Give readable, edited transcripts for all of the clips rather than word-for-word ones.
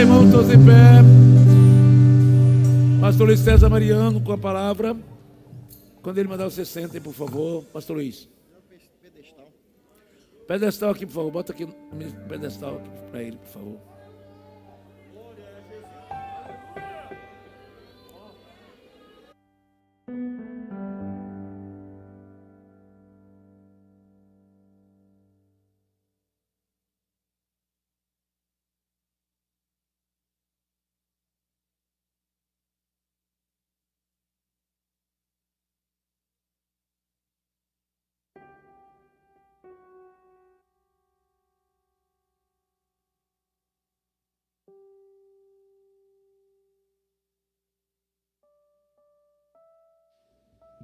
irmãos, todos em pé. Pastor Luiz César Mariano com a palavra. Quando ele mandar, vocês sentem, por favor. Pastor Luiz. Pedestal aqui, por favor. Bota aqui o pedestal aqui para ele, por favor.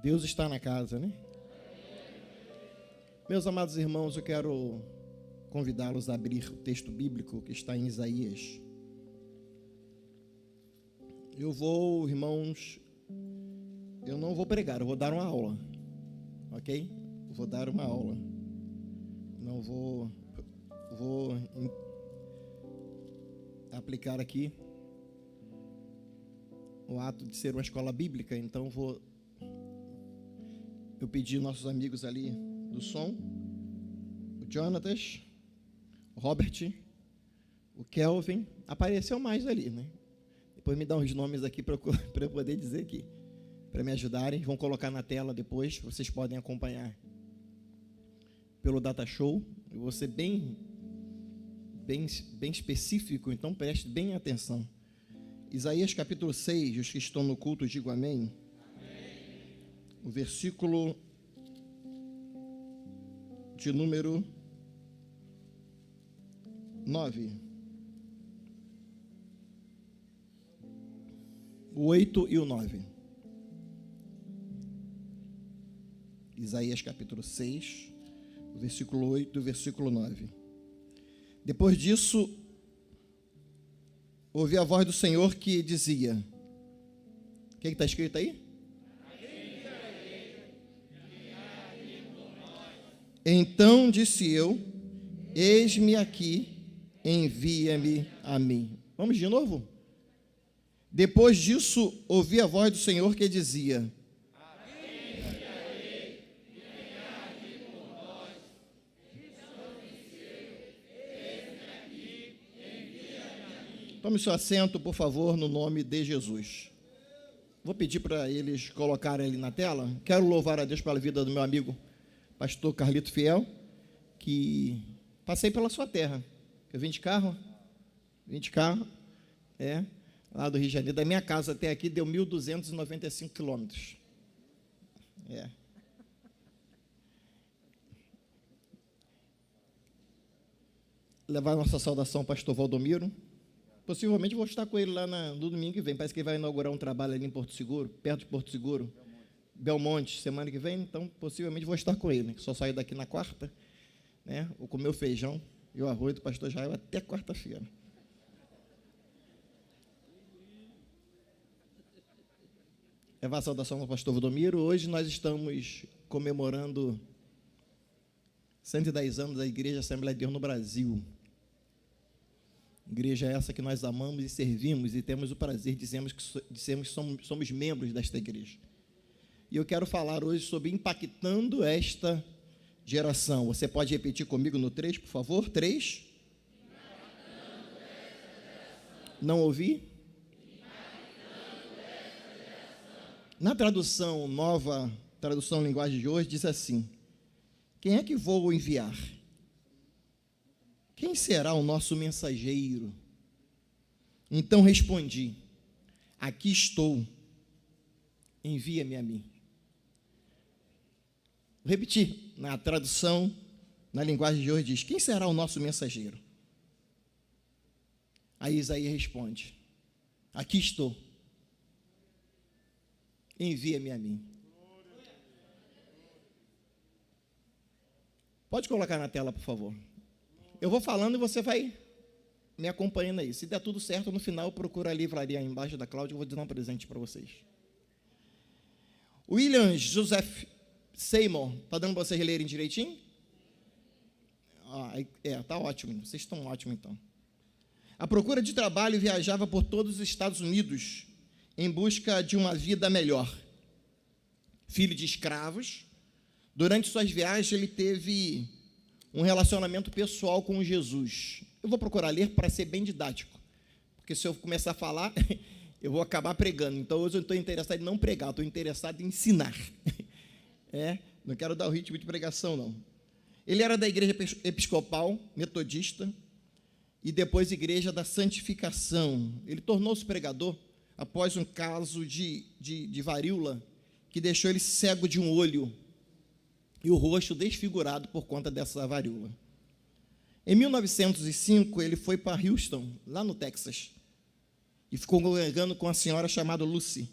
Deus está na casa, né? Meus amados irmãos, eu quero convidá-los a abrir o texto bíblico que está em Isaías. Irmãos, eu não vou pregar, eu vou dar uma aula, ok? Eu vou dar uma aula. Não vou aplicar aqui o ato de ser uma escola bíblica, então eu pedi nossos amigos ali do som, o Jonatas, o Robert, o Kelvin, apareceu mais ali, né? Depois me dá uns nomes aqui para eu poder dizer aqui, para me ajudarem. Vão colocar na tela depois, vocês podem acompanhar pelo Data Show. Eu vou ser bem específico, então preste bem atenção. Isaías capítulo 6, os que estão no culto, digo amém. O versículo de número 9. O 8 e o 9. Isaías capítulo 6, o versículo 8 e o versículo 9. Depois disso, ouvi a voz do Senhor que dizia... O que está escrito aí? Então disse eu, eis-me aqui, envia-me a mim. Vamos de novo? Depois disso, ouvi a voz do Senhor que dizia, tome seu assento, por favor, no nome de Jesus. Vou pedir para eles colocarem ali na tela. Quero louvar a Deus pela vida do meu amigo pastor Carlito Fiel, que passei pela sua terra. Eu vim de carro, lá do Rio de Janeiro. Da minha casa até aqui deu 1.295 quilômetros. Levar nossa saudação ao pastor Valdomiro. Possivelmente vou estar com ele lá no domingo que vem. Parece que ele vai inaugurar um trabalho ali em Porto Seguro, perto de Porto Seguro. Belmonte, semana que vem, então possivelmente vou estar com ele. Só saio daqui na quarta, né? Vou comer o feijão e o arroz do pastor Jair até quarta-feira. Levar a saudação ao pastor Valdomiro. Hoje nós estamos comemorando 110 anos da Igreja Assembleia de Deus no Brasil. Igreja essa que nós amamos e servimos e temos o prazer de dizermos que somos membros desta igreja. E eu quero falar hoje sobre impactando esta geração. Você pode repetir comigo no 3, por favor? 3. Não ouvi? Na tradução nova, tradução linguagem de hoje, diz assim: quem é que vou enviar? Quem será o nosso mensageiro? Então respondi: aqui estou, envia-me a mim. Vou repetir, na tradução, na linguagem de hoje diz: quem será o nosso mensageiro? Aí Isaías responde: aqui estou, envia-me a mim. Pode colocar na tela, por favor. Eu vou falando e você vai me acompanhando aí. Se der tudo certo, no final, procura a livraria aí embaixo da Cláudia, eu vou dar um presente para vocês. William Joseph Seymour, está dando para vocês lerem direitinho? Tá ótimo, vocês estão ótimos então. À procura de trabalho, viajava por todos os Estados Unidos em busca de uma vida melhor. Filho de escravos, durante suas viagens ele teve um relacionamento pessoal com Jesus. Eu vou procurar ler para ser bem didático, porque se eu começar a falar, eu vou acabar pregando. Então, hoje eu não estou interessado em não pregar, eu estou interessado em ensinar. Não quero dar o ritmo de pregação, não. Ele era da igreja episcopal, metodista, e depois igreja da santificação. Ele tornou-se pregador após um caso de varíola, que deixou ele cego de um olho e o rosto desfigurado por conta dessa varíola. Em 1905, ele foi para Houston, lá no Texas, e ficou congregando com uma senhora chamada Lucy,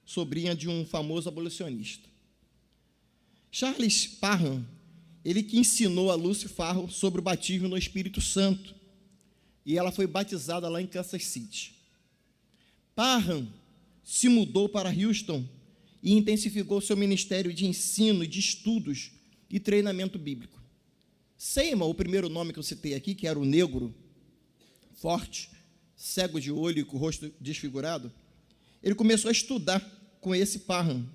sobrinha de um famoso abolicionista. Charles Parham, ele que ensinou a Lucy Farrell sobre o batismo no Espírito Santo, e ela foi batizada lá em Kansas City. Parham se mudou para Houston e intensificou seu ministério de ensino, de estudos e treinamento bíblico. Seymour, o primeiro nome que eu citei aqui, que era o negro, forte, cego de olho e com o rosto desfigurado, ele começou a estudar com esse Parham.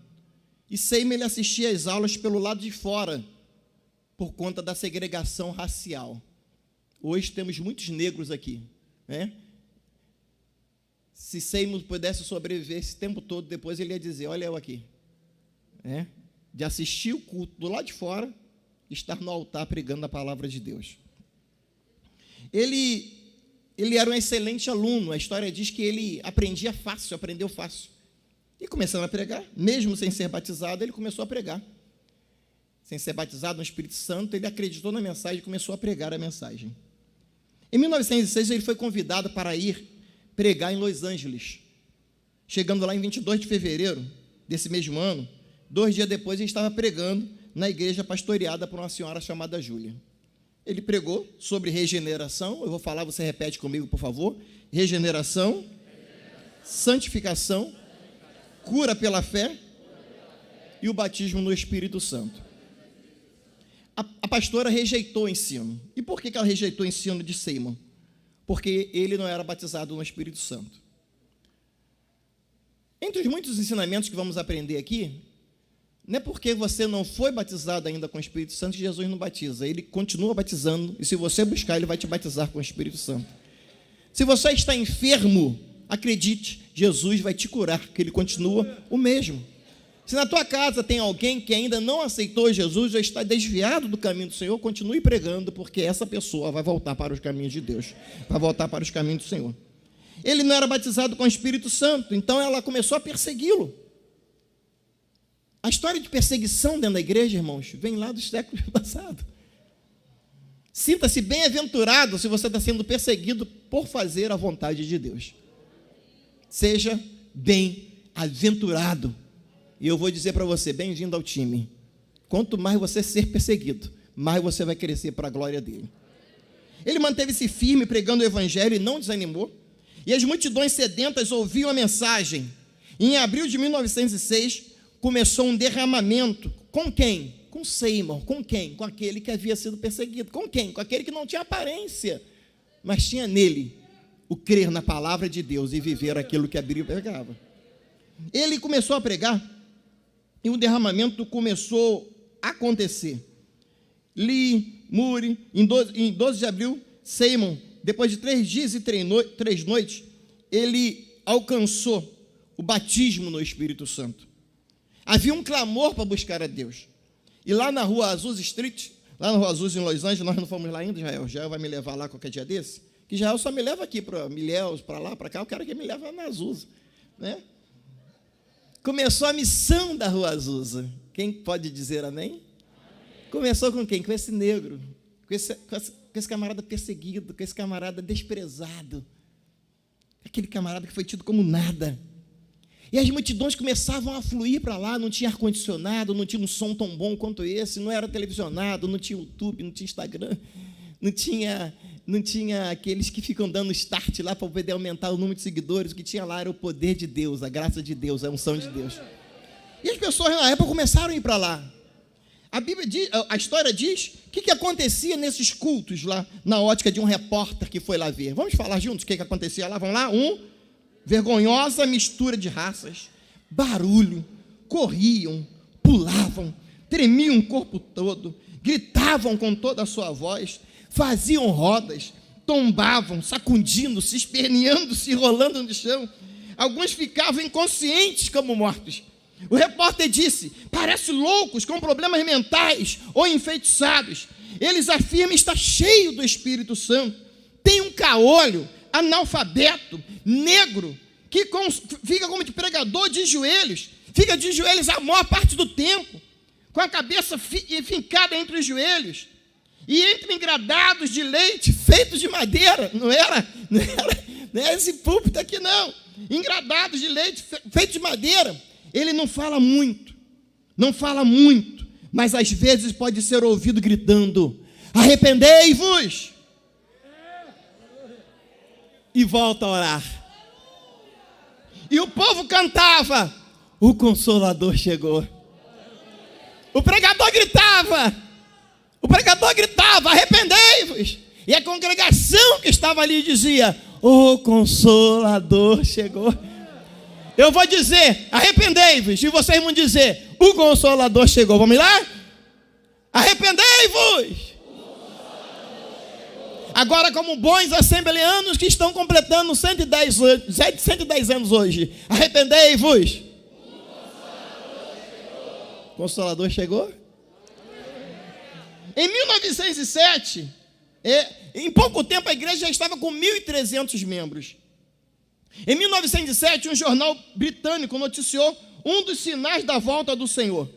E Seymour ele assistia às aulas pelo lado de fora, por conta da segregação racial. Hoje temos muitos negros aqui, né? Se Seymour pudesse sobreviver esse tempo todo, depois ele ia dizer, olha eu aqui, de assistir o culto do lado de fora, estar no altar pregando a palavra de Deus. Ele era um excelente aluno, a história diz que ele aprendeu fácil. E começando a pregar, mesmo sem ser batizado, ele começou a pregar. Sem ser batizado no Espírito Santo, ele acreditou na mensagem e começou a pregar a mensagem. Em 1906, ele foi convidado para ir pregar em Los Angeles. Chegando lá em 22 de fevereiro desse mesmo ano, 2 dias depois, ele estava pregando na igreja pastoreada por uma senhora chamada Júlia. Ele pregou sobre regeneração, eu vou falar, você repete comigo, por favor. Regeneração, santificação, cura pela fé e o batismo no Espírito Santo. A pastora rejeitou o ensino. E por que ela rejeitou o ensino de Seymour? Porque ele não era batizado no Espírito Santo. Entre os muitos ensinamentos que vamos aprender aqui, não é porque você não foi batizado ainda com o Espírito Santo que Jesus não batiza. Ele continua batizando, e se você buscar, ele vai te batizar com o Espírito Santo. Se você está enfermo, acredite, Jesus vai te curar, porque ele continua o mesmo. Se na tua casa tem alguém que ainda não aceitou Jesus, já está desviado do caminho do Senhor, continue pregando, porque essa pessoa vai voltar para os caminhos de Deus, vai voltar para os caminhos do Senhor. Ele não era batizado com o Espírito Santo, então ela começou a persegui-lo. A história de perseguição dentro da igreja, irmãos, vem lá dos séculos passados. Sinta-se bem-aventurado se você está sendo perseguido por fazer a vontade de Deus. Seja bem-aventurado. E eu vou dizer para você, bem-vindo ao time. Quanto mais você ser perseguido, mais você vai crescer para a glória dele. Ele manteve-se firme pregando o evangelho e não desanimou. E as multidões sedentas ouviam a mensagem. E em abril de 1906, começou um derramamento. Com quem? Com Seymour. Com quem? Com aquele que havia sido perseguido. Com quem? Com aquele que não tinha aparência, mas tinha nele o crer na palavra de Deus e viver aquilo que a Bíblia pregava. Ele começou a pregar e o derramamento começou a acontecer. Lee, Moore, em 12 de abril, Seymour, depois de 3 dias e 3 noites, ele alcançou o batismo no Espírito Santo. Havia um clamor para buscar a Deus. E lá na Rua Azusa Street, lá na Rua Azusa em Los Angeles, nós não fomos lá ainda, Israel. Israel vai me levar lá qualquer dia desse. Que Israel só me leva aqui para Milhéus, para lá, para cá. Eu quero que me leve na Azusa, né? Começou a missão da Rua Azusa. Quem pode dizer amém? Amém. Começou com quem? Com esse negro, com esse camarada perseguido, com esse camarada desprezado, aquele camarada que foi tido como nada. E as multidões começavam a fluir para lá, não tinha ar-condicionado, não tinha um som tão bom quanto esse, não era televisionado, não tinha YouTube, não tinha Instagram, não tinha aqueles que ficam dando start lá para poder aumentar o número de seguidores. O que tinha lá era o poder de Deus, a graça de Deus, a unção de Deus. E as pessoas na época começaram a ir para lá. A Bíblia diz, a história diz, o que acontecia nesses cultos lá, na ótica de um repórter que foi lá ver. Vamos falar juntos o que acontecia lá? Vamos lá? Vergonhosa mistura de raças, barulho, corriam, pulavam, tremiam o corpo todo, gritavam com toda a sua voz, faziam rodas, tombavam, sacudindo-se, esperneando-se, rolando no chão. Alguns ficavam inconscientes como mortos. O repórter disse: parece loucos, com problemas mentais ou enfeitiçados. Eles afirmam estar cheio do Espírito Santo. Tem um caolho, analfabeto, negro, que fica como de pregador de joelhos, fica de joelhos a maior parte do tempo, com a cabeça fincada entre os joelhos, e entra em gradados de leite feitos de madeira. Não era esse púlpito aqui, não. Engradados de leite feitos de madeira. Ele não fala muito, mas às vezes pode ser ouvido gritando: arrependei-vos! E volta a orar. E o povo cantava: o Consolador chegou. O pregador gritava, arrependei-vos! E a congregação que estava ali dizia: o Consolador chegou. Eu vou dizer: arrependei-vos, e vocês vão dizer: o Consolador chegou. Vamos lá? Arrependei-vos! Agora, como bons assembleanos que estão completando 110 anos hoje, arrependei-vos! O Consolador chegou? Em 1907, em pouco tempo a igreja já estava com 1.300 membros. Em 1907, um jornal britânico noticiou um dos sinais da volta do Senhor.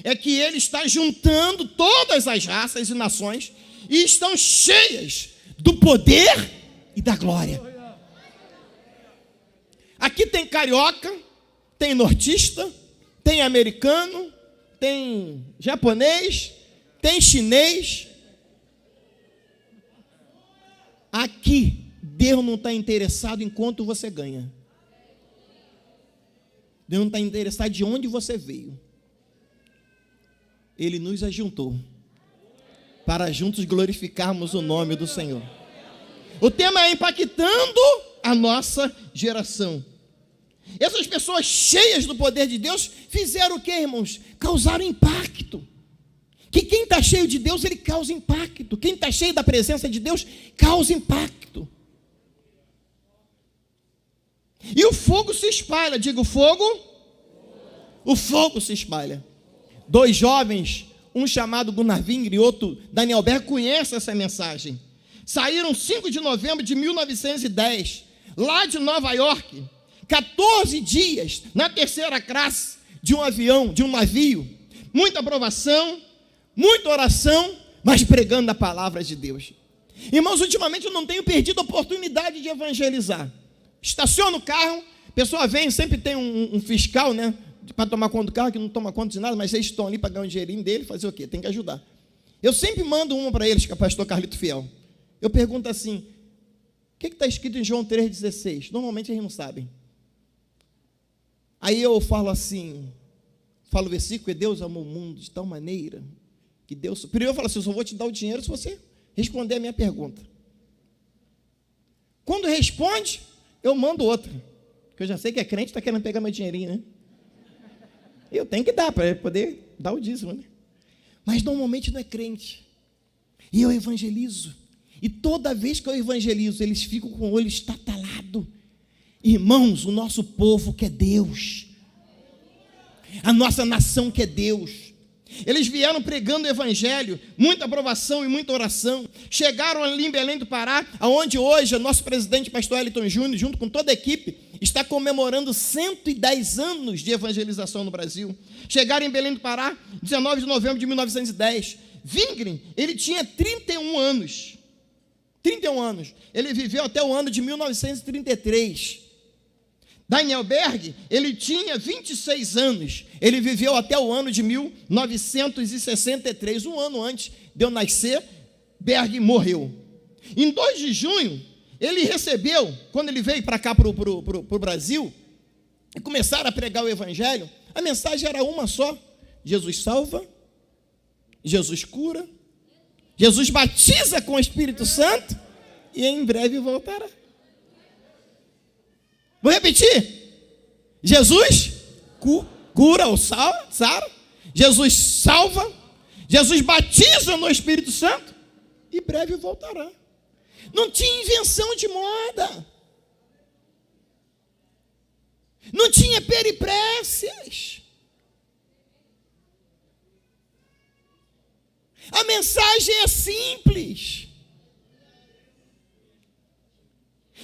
É que ele está juntando todas as raças e nações e estão cheias do poder e da glória. Aqui tem carioca, tem nortista, tem americano, tem japonês, tem chinês. Aqui Deus não está interessado em quanto você ganha. Deus não está interessado de onde você veio. Ele nos ajuntou para juntos glorificarmos o nome do Senhor. O tema é impactando a nossa geração. Essas pessoas cheias do poder de Deus fizeram o que, irmãos? Causaram impacto. Que quem está cheio de Deus, ele causa impacto. Quem está cheio da presença de Deus, causa impacto. E o fogo se espalha. Diga, o fogo se espalha. Dois jovens, um chamado Gunnar Wingre e outro Daniel Berg, conhecem essa mensagem. Saíram 5 de novembro de 1910, lá de Nova York, 14 dias na terceira classe de um avião, de um navio. Muita aprovação, muita oração, mas pregando a palavra de Deus. Irmãos, ultimamente eu não tenho perdido a oportunidade de evangelizar. Estaciona o carro, a pessoa vem, sempre tem um fiscal, né, para tomar conta do carro, que não toma conta de nada, mas eles estão ali para ganhar um dinheirinho dele, fazer o quê? Tem que ajudar. Eu sempre mando uma para eles, que é o pastor Carlito Fiel. Eu pergunto assim: o que está escrito em João 3,16? Normalmente eles não sabem. Aí eu falo assim, falo o versículo: e Deus amou o mundo de tal maneira que Deus... Primeiro eu falo assim: eu só vou te dar o dinheiro se você responder a minha pergunta. Quando responde, eu mando outra, porque eu já sei que é crente, está querendo pegar meu dinheirinho, né? Eu tenho que dar, para poder dar o dízimo, né? Mas normalmente não é crente. E eu evangelizo. E toda vez que eu evangelizo, eles ficam com o olho estatalado. Irmãos, o nosso povo quer Deus. A nossa nação quer Deus. Eles vieram pregando o evangelho, muita aprovação e muita oração. Chegaram ali em Belém do Pará, onde hoje o nosso presidente, pastor Eliton Júnior, junto com toda a equipe, está comemorando 110 anos de evangelização no Brasil. Chegaram em Belém do Pará, 19 de novembro de 1910. Wingren, ele tinha 31 anos. 31 anos. Ele viveu até o ano de 1933. Daniel Berg, ele tinha 26 anos. Ele viveu até o ano de 1963. Um ano antes de eu nascer, Berg morreu. Em 2 de junho, ele recebeu, quando ele veio para cá, para o Brasil, e começaram a pregar o evangelho, a mensagem era uma só: Jesus salva, Jesus cura, Jesus batiza com o Espírito Santo e em breve voltará. Vou repetir. Jesus cura ou sara, Jesus salva, Jesus batiza no Espírito Santo e breve voltará. Não tinha invenção de moda, não tinha peripécias. A mensagem é simples.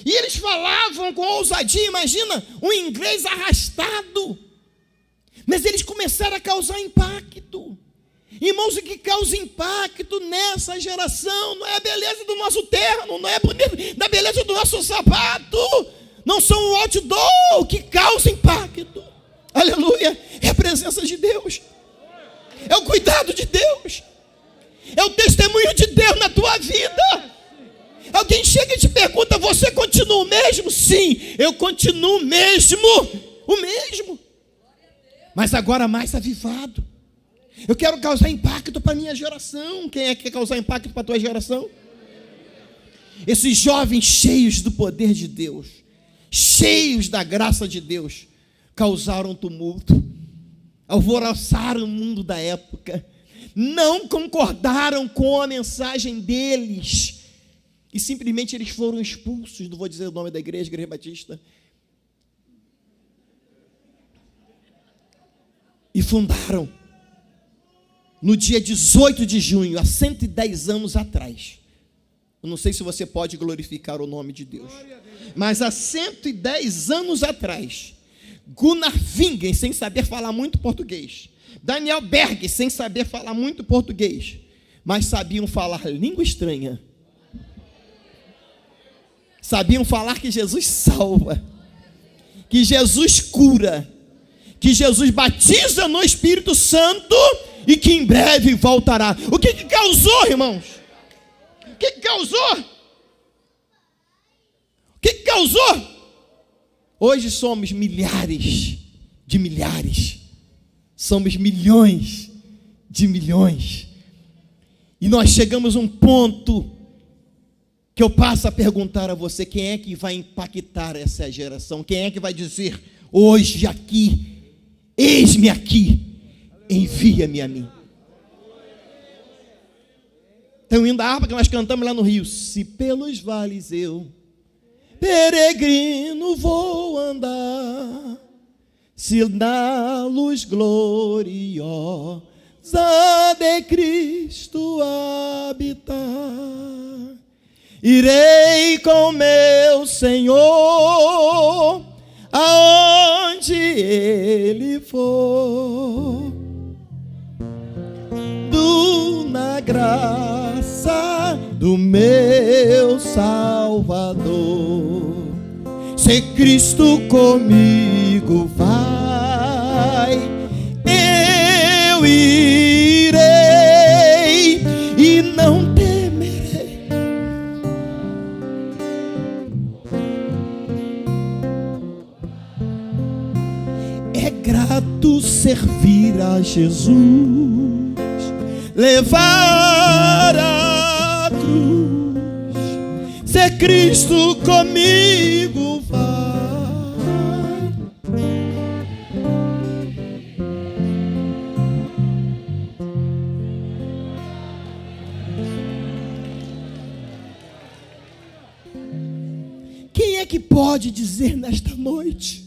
E eles falavam com ousadia, imagina, um inglês arrastado. Mas eles começaram a causar impacto. Irmãos, o que causa impacto nessa geração não é a beleza do nosso terno, não é a bonita da beleza do nosso sapato, não são o outdoor. O que causa impacto, aleluia, é a presença de Deus, é o cuidado de Deus, é o testemunho de Deus na tua vida. Alguém chega e te pergunta: você continua o mesmo? Sim, eu continuo o mesmo, mas agora mais avivado. Eu quero causar impacto para a minha geração. Quem é que quer causar impacto para a tua geração? Esses jovens cheios do poder de Deus, cheios da graça de Deus, causaram tumulto, alvoroçaram o mundo da época, não concordaram com a mensagem deles, e simplesmente eles foram expulsos. Não vou dizer o nome da igreja, Igreja Batista, e fundaram no dia 18 de junho, há 110 anos atrás. Eu não sei se você pode glorificar o nome de Deus, mas há 110 anos atrás, Gunnar Wingen, sem saber falar muito português, Daniel Berg, sem saber falar muito português, mas sabiam falar língua estranha, sabiam falar que Jesus salva, que Jesus cura, que Jesus batiza no Espírito Santo e que em breve voltará. O que causou, irmãos? O que causou? O que causou? Hoje somos milhares de milhares, somos milhões de milhões, e nós chegamos a um ponto que eu passo a perguntar a você: quem é que vai impactar essa geração? Quem é que vai dizer hoje aqui: eis-me aqui, envia-me a mim? Estão indo a harpa que nós cantamos lá no Rio. Se pelos vales eu, peregrino, vou andar, se na luz gloriosa de Cristo habitar, irei com meu Senhor aonde Ele for, na graça do meu Salvador. Se Cristo comigo vai, eu irei e não temerei. É grato servir a Jesus, levar a cruz, se Cristo comigo vai. Quem é que pode dizer nesta noite: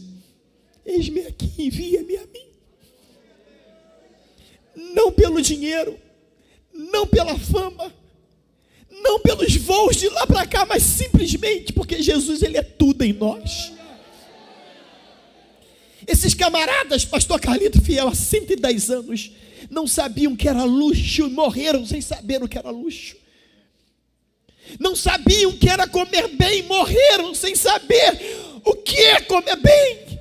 eis-me aqui, envia-me a mim? Não pelo dinheiro, não pela fama, não pelos voos de lá para cá, mas simplesmente porque Jesus, Ele é tudo em nós. Esses camaradas, pastor Carlito Fiel, há 110 anos, não sabiam o que era luxo e morreram sem saber o que era luxo. Não sabiam o que era comer bem, morreram sem saber o que é comer bem.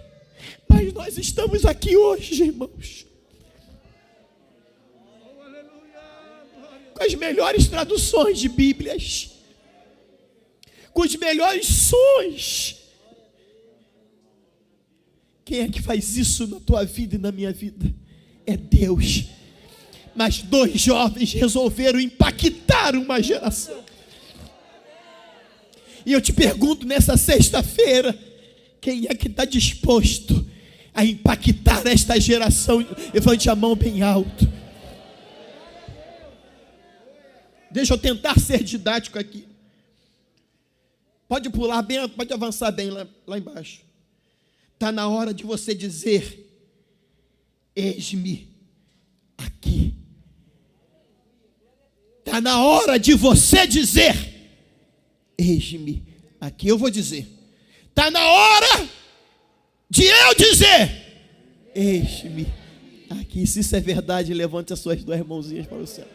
Mas nós estamos aqui hoje, irmãos, com as melhores traduções de Bíblias, com os melhores sons. Quem é que faz isso na tua vida e na minha vida? É Deus. Mas 2 jovens resolveram impactar uma geração. E eu te pergunto nessa sexta-feira, quem é que está disposto a impactar esta geração? Levante a mão bem alto. Deixa eu tentar ser didático aqui. Pode pular bem, pode avançar bem lá embaixo. Está na hora de você dizer: eis-me aqui. Está na hora de você dizer: eis-me aqui. Eu vou dizer. Está na hora de eu dizer: eis-me aqui. Se isso é verdade, levante as suas 2 mãozinhas para o céu.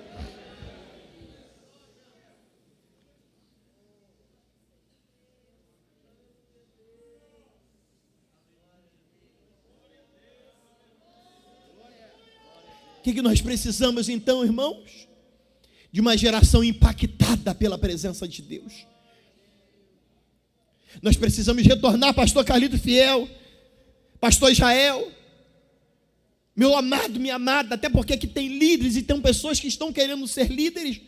O que nós precisamos então, irmãos? De uma geração impactada pela presença de Deus. Nós precisamos retornar, pastor Carlito Fiel, pastor Israel, meu amado, minha amada, até porque aqui tem líderes e tem pessoas que estão querendo ser líderes,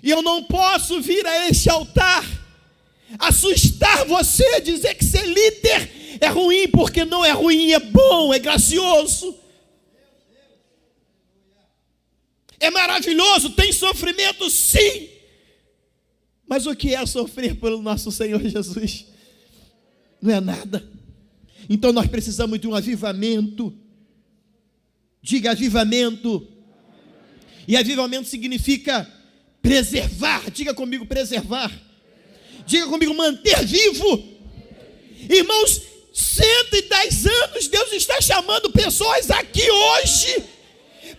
e eu não posso vir a este altar assustar você, dizer que ser líder é ruim, porque não é ruim, é bom, é gracioso. É maravilhoso, tem sofrimento, sim. Mas o que é sofrer pelo nosso Senhor Jesus? Não é nada. Então nós precisamos de um avivamento. Diga avivamento. E avivamento significa preservar. Diga comigo, preservar. Diga comigo, manter vivo. Irmãos, 110 anos Deus está chamando pessoas aqui hoje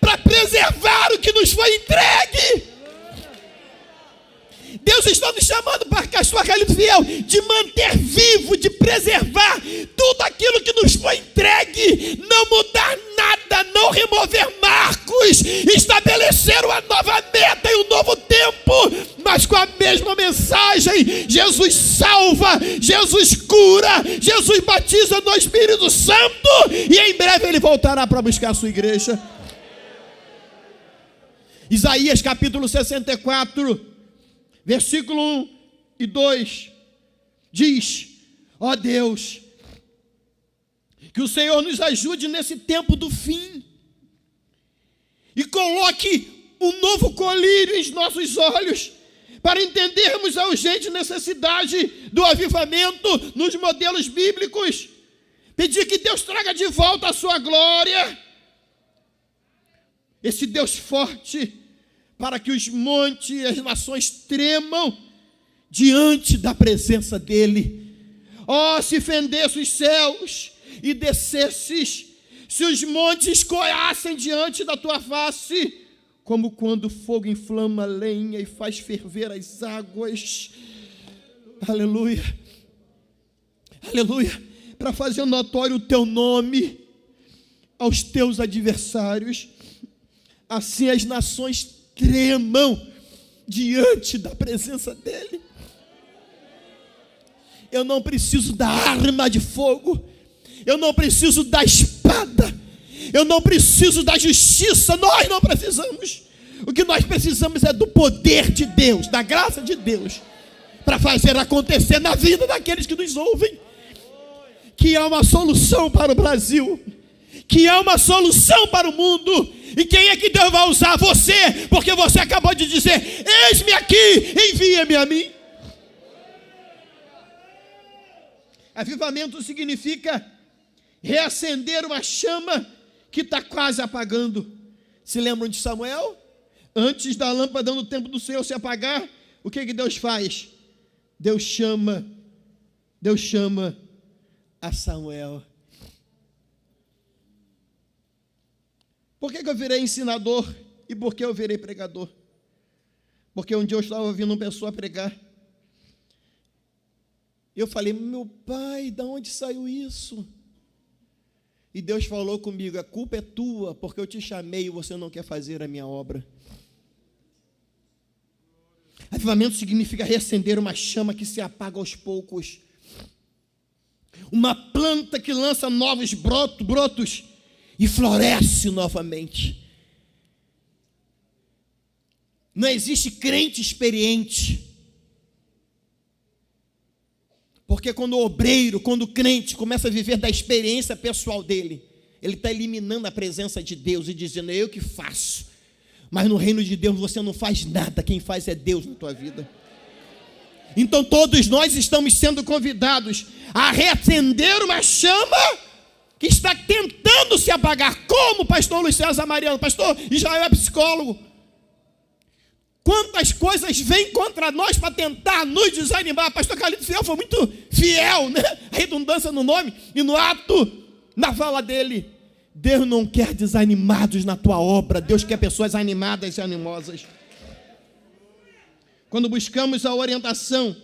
para preservar o que nos foi entregue. Deus está nos chamando, para pastor Carlito Fiel, de manter vivo, de preservar tudo aquilo que nos foi entregue, não mudar nada, não remover marcos, estabelecer uma nova meta e um novo tempo, mas com a mesma mensagem: Jesus salva, Jesus cura, Jesus batiza no Espírito Santo, e em breve Ele voltará para buscar a sua igreja. Isaías capítulo 64, versículo 1 e 2, diz: ó Deus, que o Senhor nos ajude nesse tempo do fim, e coloque um novo colírio em nossos olhos, para entendermos a urgente necessidade do avivamento nos modelos bíblicos. Pedir que Deus traga de volta a sua glória, esse Deus forte, para que os montes e as nações tremam diante da presença dEle. Oh, se fendesse os céus e descesses, se os montes coassem diante da tua face, como quando o fogo inflama a lenha e faz ferver as águas. Aleluia, aleluia, para fazer notório o teu nome aos teus adversários. Assim as nações tremam diante da presença dEle. Eu não preciso da arma de fogo, eu não preciso da espada, eu não preciso da justiça. Nós não precisamos. O que nós precisamos é do poder de Deus, da graça de Deus, para fazer acontecer na vida daqueles que nos ouvem. Que há uma solução para o Brasil, que há uma solução para o mundo. E quem é que Deus vai usar? Você, porque você acabou de dizer: eis-me aqui, envia-me a mim. Avivamento significa reacender uma chama que está quase apagando. Se lembram de Samuel? Antes da lâmpada no tempo do Senhor se apagar, o que Deus faz? Deus chama a Samuel. Por que eu virei ensinador e por que eu virei pregador? Porque um dia eu estava ouvindo uma pessoa pregar. Eu falei: meu pai, de onde saiu isso? E Deus falou comigo: a culpa é tua, porque eu te chamei e você não quer fazer a minha obra. Avivamento significa reacender uma chama que se apaga aos poucos. Uma planta que lança novos brotos e floresce novamente. Não existe crente experiente. Porque quando o obreiro, quando o crente começa a viver da experiência pessoal dele, ele está eliminando a presença de Deus e dizendo, é eu que faço. Mas no reino de Deus você não faz nada, quem faz é Deus na tua vida. Então todos nós estamos sendo convidados a reacender uma chama que está tentando se apagar. Como, pastor Luiz César Mariano? Pastor Israel é psicólogo. Quantas coisas vêm contra nós para tentar nos desanimar. Pastor Carlito Fiel foi muito fiel, né? A redundância no nome e no ato, na fala dele. Deus não quer desanimados na tua obra. Deus quer pessoas animadas e animosas. Quando buscamos a orientação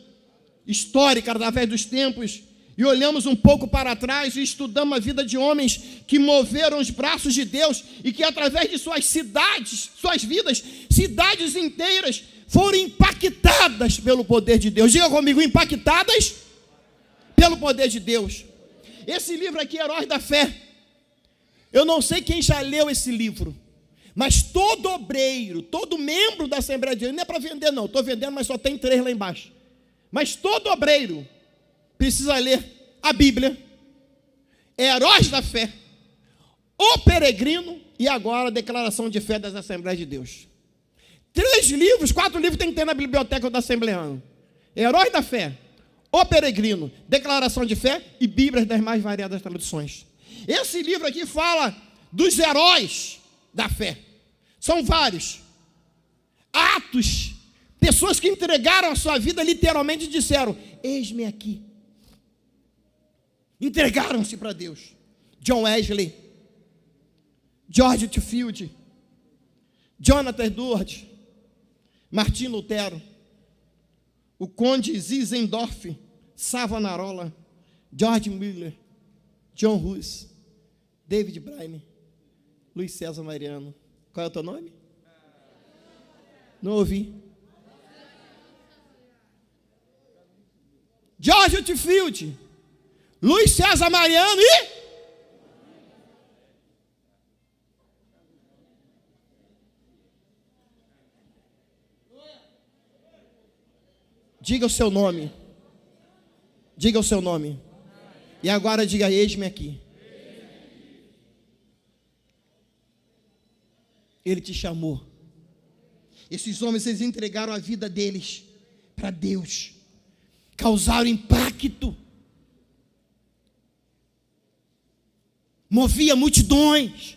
histórica através dos tempos e olhamos um pouco para trás e estudamos a vida de homens que moveram os braços de Deus e que através de suas cidades, suas vidas, cidades inteiras foram impactadas pelo poder de Deus. Diga comigo, impactadas pelo poder de Deus. Esse livro aqui, Heróis da Fé, eu não sei quem já leu esse livro, mas todo obreiro, todo membro da Assembleia de Deus, não é para vender não, estou vendendo, mas só tem 3 lá embaixo. Mas todo obreiro precisa ler a Bíblia, Heróis da Fé, O Peregrino e agora a Declaração de Fé das Assembleias de Deus. 3 livros, 4 livros tem que ter na biblioteca da Assembleia. Heróis da Fé, O Peregrino, Declaração de Fé e Bíblias das mais variadas traduções. Esse livro aqui fala dos heróis da fé. São vários atos, pessoas que entregaram a sua vida literalmente e disseram, eis-me aqui. Entregaram-se para Deus. John Wesley, George Whitefield, Jonathan Edwards, Martin Lutero, o Conde Zinzendorf, Savonarola, George Miller, John Hus, David Braine, Luiz César Mariano. Qual é o teu nome? Não ouvi. George Whitefield, Luiz César Mariano e... Diga o seu nome. Diga o seu nome. E agora diga, eis-me aqui. Ele te chamou. Esses homens, eles entregaram a vida deles para Deus. Causaram impacto. Movia multidões.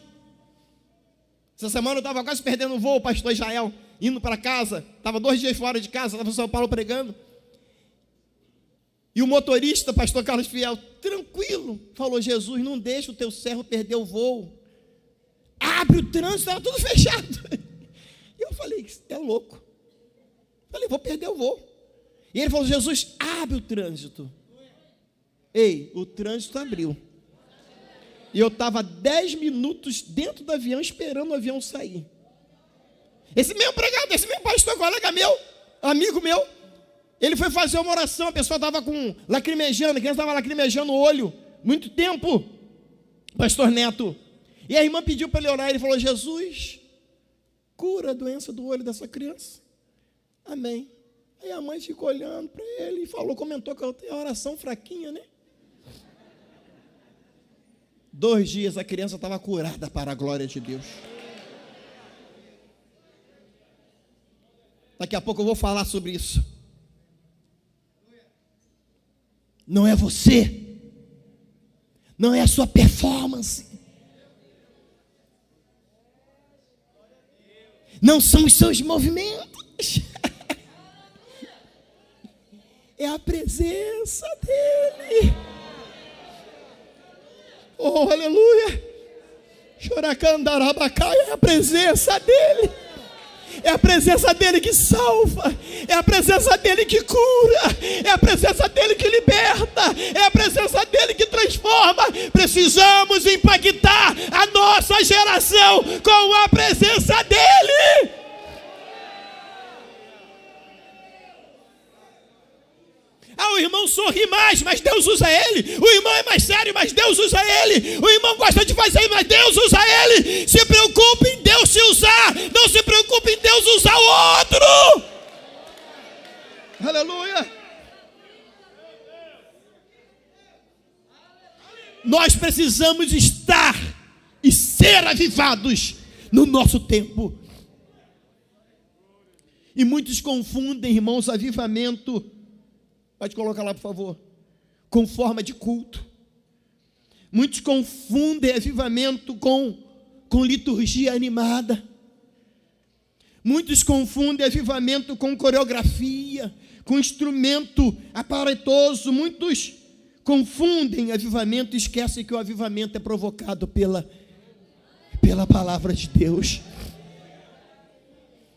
Essa semana eu estava quase perdendo o voo, o pastor Israel, indo para casa. Estava 2 dias fora de casa, estava em São Paulo pregando. E o motorista, pastor Carlos Fiel, tranquilo, falou, Jesus, não deixa o teu servo perder o voo. Abre o trânsito, estava tudo fechado. E eu falei, é louco. Falei, vou perder o voo. E ele falou, Jesus, abre o trânsito. Ei, o trânsito abriu. E eu estava 10 minutos dentro do avião, esperando o avião sair. Esse mesmo pregado, esse mesmo pastor, colega meu, amigo meu, ele foi fazer uma oração, a pessoa estava com lacrimejando, a criança estava lacrimejando o olho, muito tempo, pastor Neto. E a irmã pediu para ele orar, ele falou, Jesus, cura a doença do olho dessa criança. Amém. Aí a mãe ficou olhando para ele e falou, comentou que a oração fraquinha, né? 2 dias a criança estava curada para a glória de Deus. Daqui a pouco eu vou falar sobre isso. Não é você, não é a sua performance, não são os seus movimentos, é a presença dEle. Oh, aleluia! Choracandarabacai, é a presença dEle. É a presença dEle que salva, é a presença dEle que cura, é a presença dEle que liberta, é a presença dEle que transforma. Precisamos impactar a nossa geração com a presença dEle. O irmão sorri mais, mas Deus usa ele. O irmão é mais sério, mas Deus usa ele. O irmão gosta de fazer, mas Deus usa ele. Se preocupe em Deus te usar. Não se preocupe em Deus Deus usa o outro. Aleluia. Nós precisamos estar e ser avivados no nosso tempo. E muitos confundem, irmãos, avivamento, pode colocar lá por favor, com forma de culto. Muitos confundem avivamento com liturgia animada. Muitos confundem avivamento com coreografia, com instrumento aparatoso. Muitos confundem avivamento e esquecem que o avivamento é provocado pela palavra de Deus.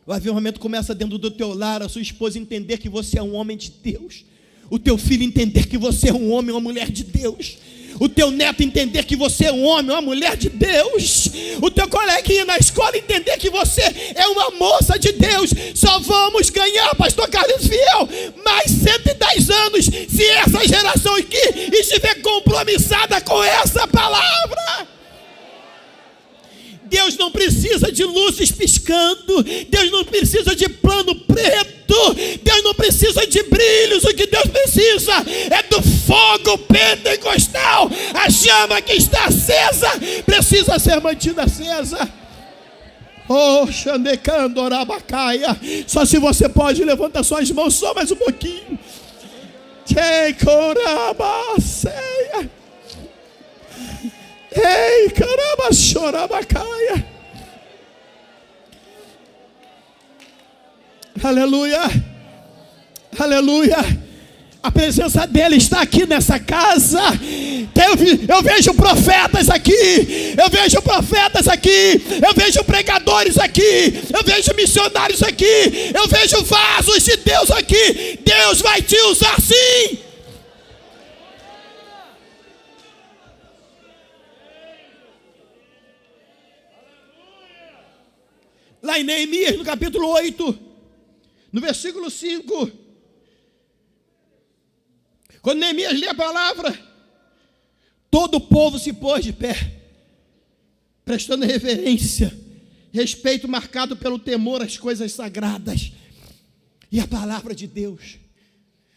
O avivamento começa dentro do teu lar, a sua esposa entender que você é um homem de Deus, o teu filho entender que você é um homem ou uma mulher de Deus, o teu neto entender que você é um homem ou uma mulher de Deus, o teu coleguinha na escola entender que você é uma moça de Deus. Só vamos ganhar, pastor Carlos Fiel, mais 110 anos se essa geração aqui estiver compromissada com essa palavra. Deus não precisa de luzes piscando, Deus não precisa de plano preto, Deus não precisa de brilhos. O que Deus precisa é do fogo pentecostal. A chama que está acesa precisa ser mantida acesa. Oh, Xandecando Orabacaia. Só se você pode, levanta suas mãos só mais um pouquinho. Tchecorabaceia. Ei, caramba, chorabacaia. Aleluia, aleluia. A presença dele está aqui nessa casa. Eu vejo profetas aqui, eu vejo profetas aqui, eu vejo pregadores aqui, eu vejo missionários aqui, eu vejo vasos de Deus aqui. Deus vai te usar sim. Lá em Neemias, no capítulo 8, no versículo 5, quando Neemias lê a palavra, todo o povo se pôs de pé, prestando reverência, respeito marcado pelo temor às coisas sagradas e a palavra de Deus.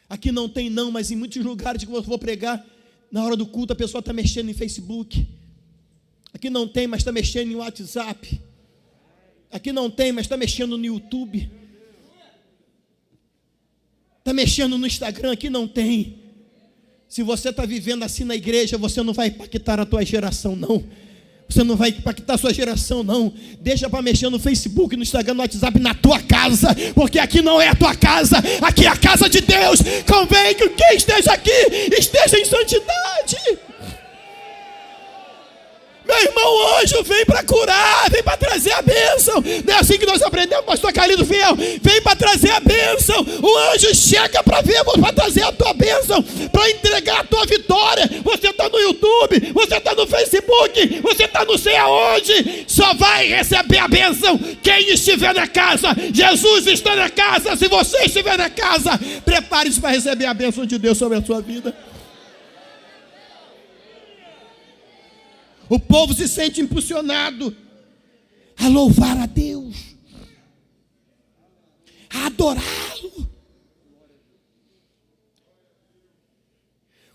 Aqui não tem não, mas em muitos lugares que eu vou pregar, na hora do culto a pessoa está mexendo em Facebook. Aqui não tem, mas está mexendo em WhatsApp. Aqui não tem, mas está mexendo no YouTube. Está mexendo no Instagram, aqui não tem. Se você está vivendo assim na igreja, você não vai impactar a tua geração, não. Você não vai impactar a sua geração, não. Deixa para mexer no Facebook, no Instagram, no WhatsApp, na tua casa. Porque aqui não é a tua casa, aqui é a casa de Deus. Convém que quem esteja aqui esteja em santidade. Meu irmão, o anjo vem para curar, vem para trazer a bênção. Não é assim que nós aprendemos, pastor Carlos Fiel. Vem para trazer a bênção. O anjo chega para trazer a tua bênção, para entregar a tua vitória. Você está no YouTube, você está no Facebook, você está não sei aonde. Só vai receber a bênção quem estiver na casa. Jesus está na casa. Se você estiver na casa, prepare-se para receber a bênção de Deus sobre a sua vida. O povo se sente impulsionado a louvar a Deus, a adorá-lo.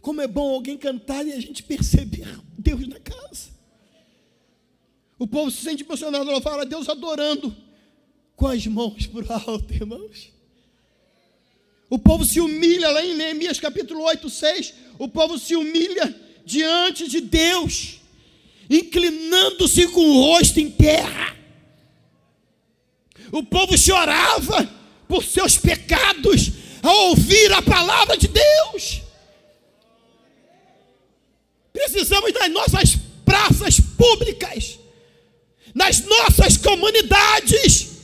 Como é bom alguém cantar e a gente perceber Deus na casa. O povo se sente impulsionado a louvar a Deus adorando com as mãos para o alto, irmãos. O povo se humilha lá em Neemias capítulo 8, 6. O povo se humilha diante de Deus, inclinando-se com o rosto em terra. O povo chorava por seus pecados ao ouvir a palavra de Deus. Precisamos nas nossas praças públicas, nas nossas comunidades,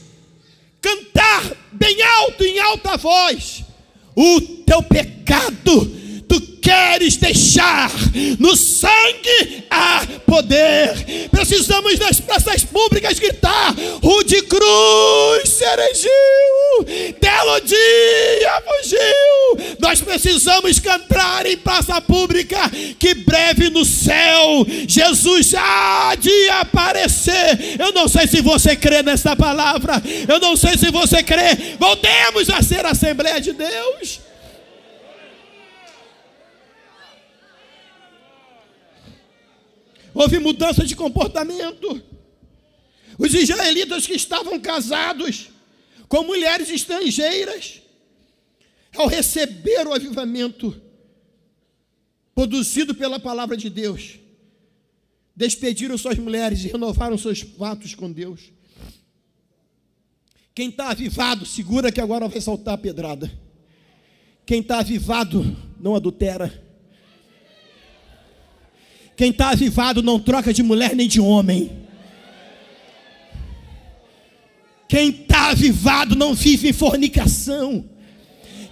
cantar bem alto, em alta voz: o teu pecado tu queres deixar, no sangue há poder. Precisamos nas praças públicas gritar: Rude Cruz se erigiu, Delo Dia fugiu. Nós precisamos cantar em praça pública que breve no céu Jesus há de aparecer. Eu não sei se você crê nessa palavra. Eu não sei se você crê. Voltemos a ser a Assembleia de Deus. Houve mudança de comportamento. Os israelitas que estavam casados com mulheres estrangeiras, ao receber o avivamento produzido pela palavra de Deus, despediram suas mulheres e renovaram seus fatos com Deus. Quem está avivado, segura que agora vai soltar a pedrada. Quem está avivado não adultera. Quem está avivado não troca de mulher nem de homem. Quem está avivado não vive em fornicação.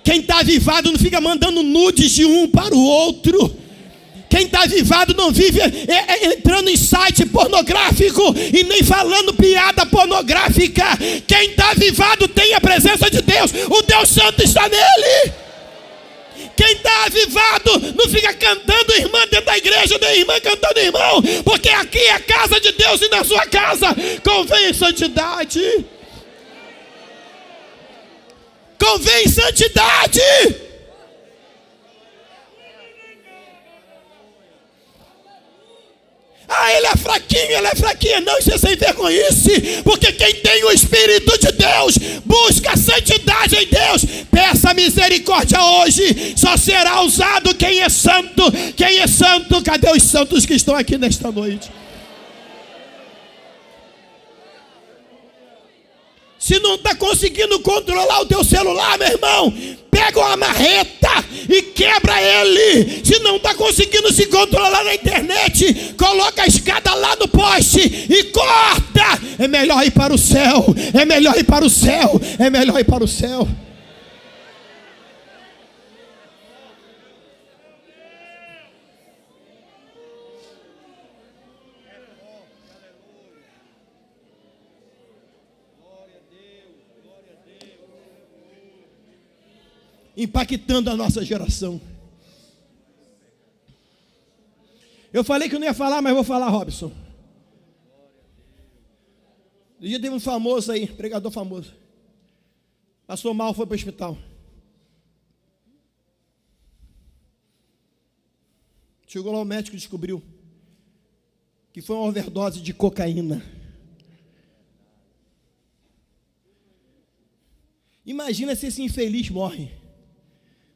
Quem está avivado não fica mandando nudes de um para o outro. Quem está avivado não vive entrando em site pornográfico e nem falando piada pornográfica. Quem está avivado tem a presença de Deus. O Deus Santo está nele. Quem está avivado não fica cantando irmã dentro da igreja, nem irmã cantando irmão, porque aqui é a casa de Deus e na sua casa convém santidade. Convém santidade. Ah, ele é fraquinho, ela é fraquinha. Não, isso é sem vergonhice. Porque quem tem o Espírito de Deus busca santidade em Deus. Peça misericórdia hoje. Só será usado quem é santo. Quem é santo? Cadê os santos que estão aqui nesta noite? Se não está conseguindo controlar o teu celular, meu irmão, pega uma marreta e quebra ele. Se não está conseguindo se controlar na internet, coloca a escada lá no poste e corta. É melhor ir para o céu. É melhor ir para o céu. É melhor ir para o céu. Impactando a nossa geração. Eu falei que eu não ia falar, mas vou falar, Robson. Um dia teve um famoso aí, pregador famoso. Passou mal, foi para o hospital. Chegou lá, o médico descobriu que foi uma overdose de cocaína. Imagina se esse infeliz morre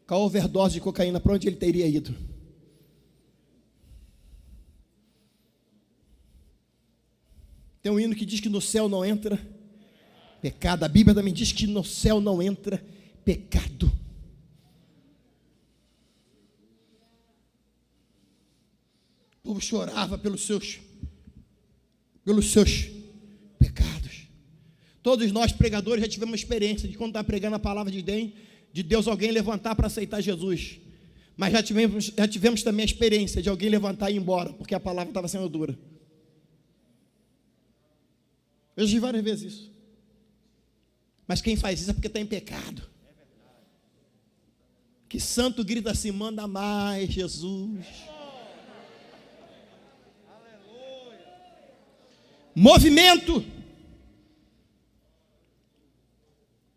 com a overdose de cocaína, para onde ele teria ido? Tem um hino que diz que no céu não entra pecado. A Bíblia também diz que no céu não entra pecado. O povo chorava pelos seus pecados. Todos nós pregadores já tivemos experiência de quando está pregando a palavra de Deus, alguém levantar para aceitar Jesus. Mas já tivemos também a experiência de alguém levantar e ir embora, porque a palavra estava sendo dura. Eu já vi várias vezes isso. Mas quem faz isso é porque está em pecado. Que santo grita assim: manda mais, Jesus. Movimento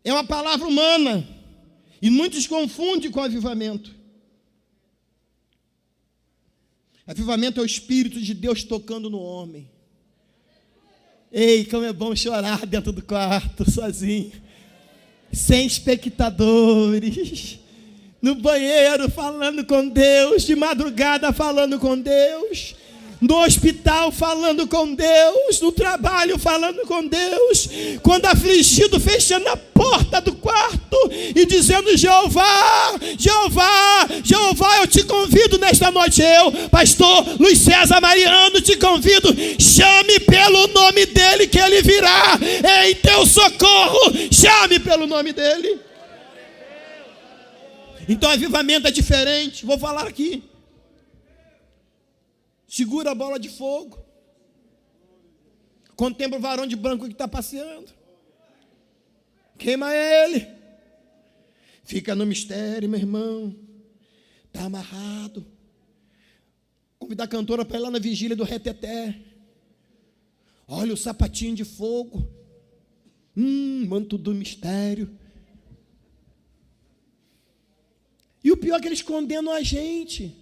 é uma palavra humana. E muitos confundem com avivamento. Avivamento é o Espírito de Deus tocando no homem. Ei, como é bom chorar dentro do quarto, sozinho, sem espectadores, no banheiro falando com Deus, de madrugada falando com Deus, no hospital falando com Deus, no trabalho falando com Deus, quando afligido, fechando a porta do quarto e dizendo: Jeová, Jeová, Jeová, eu te convido nesta noite. Eu, pastor Luiz César Mariano, te convido, chame pelo nome dele que ele virá em teu socorro. Chame pelo nome dele. Então avivamento é diferente. Vou falar aqui. Segura a bola de fogo. Contempla o varão de branco que está passeando. Queima ele. Fica no mistério, meu irmão. Está amarrado. Convidar a cantora para ir lá na vigília do reteté. Olha o sapatinho de fogo. Manto do mistério. E o pior é que eles condenam a gente.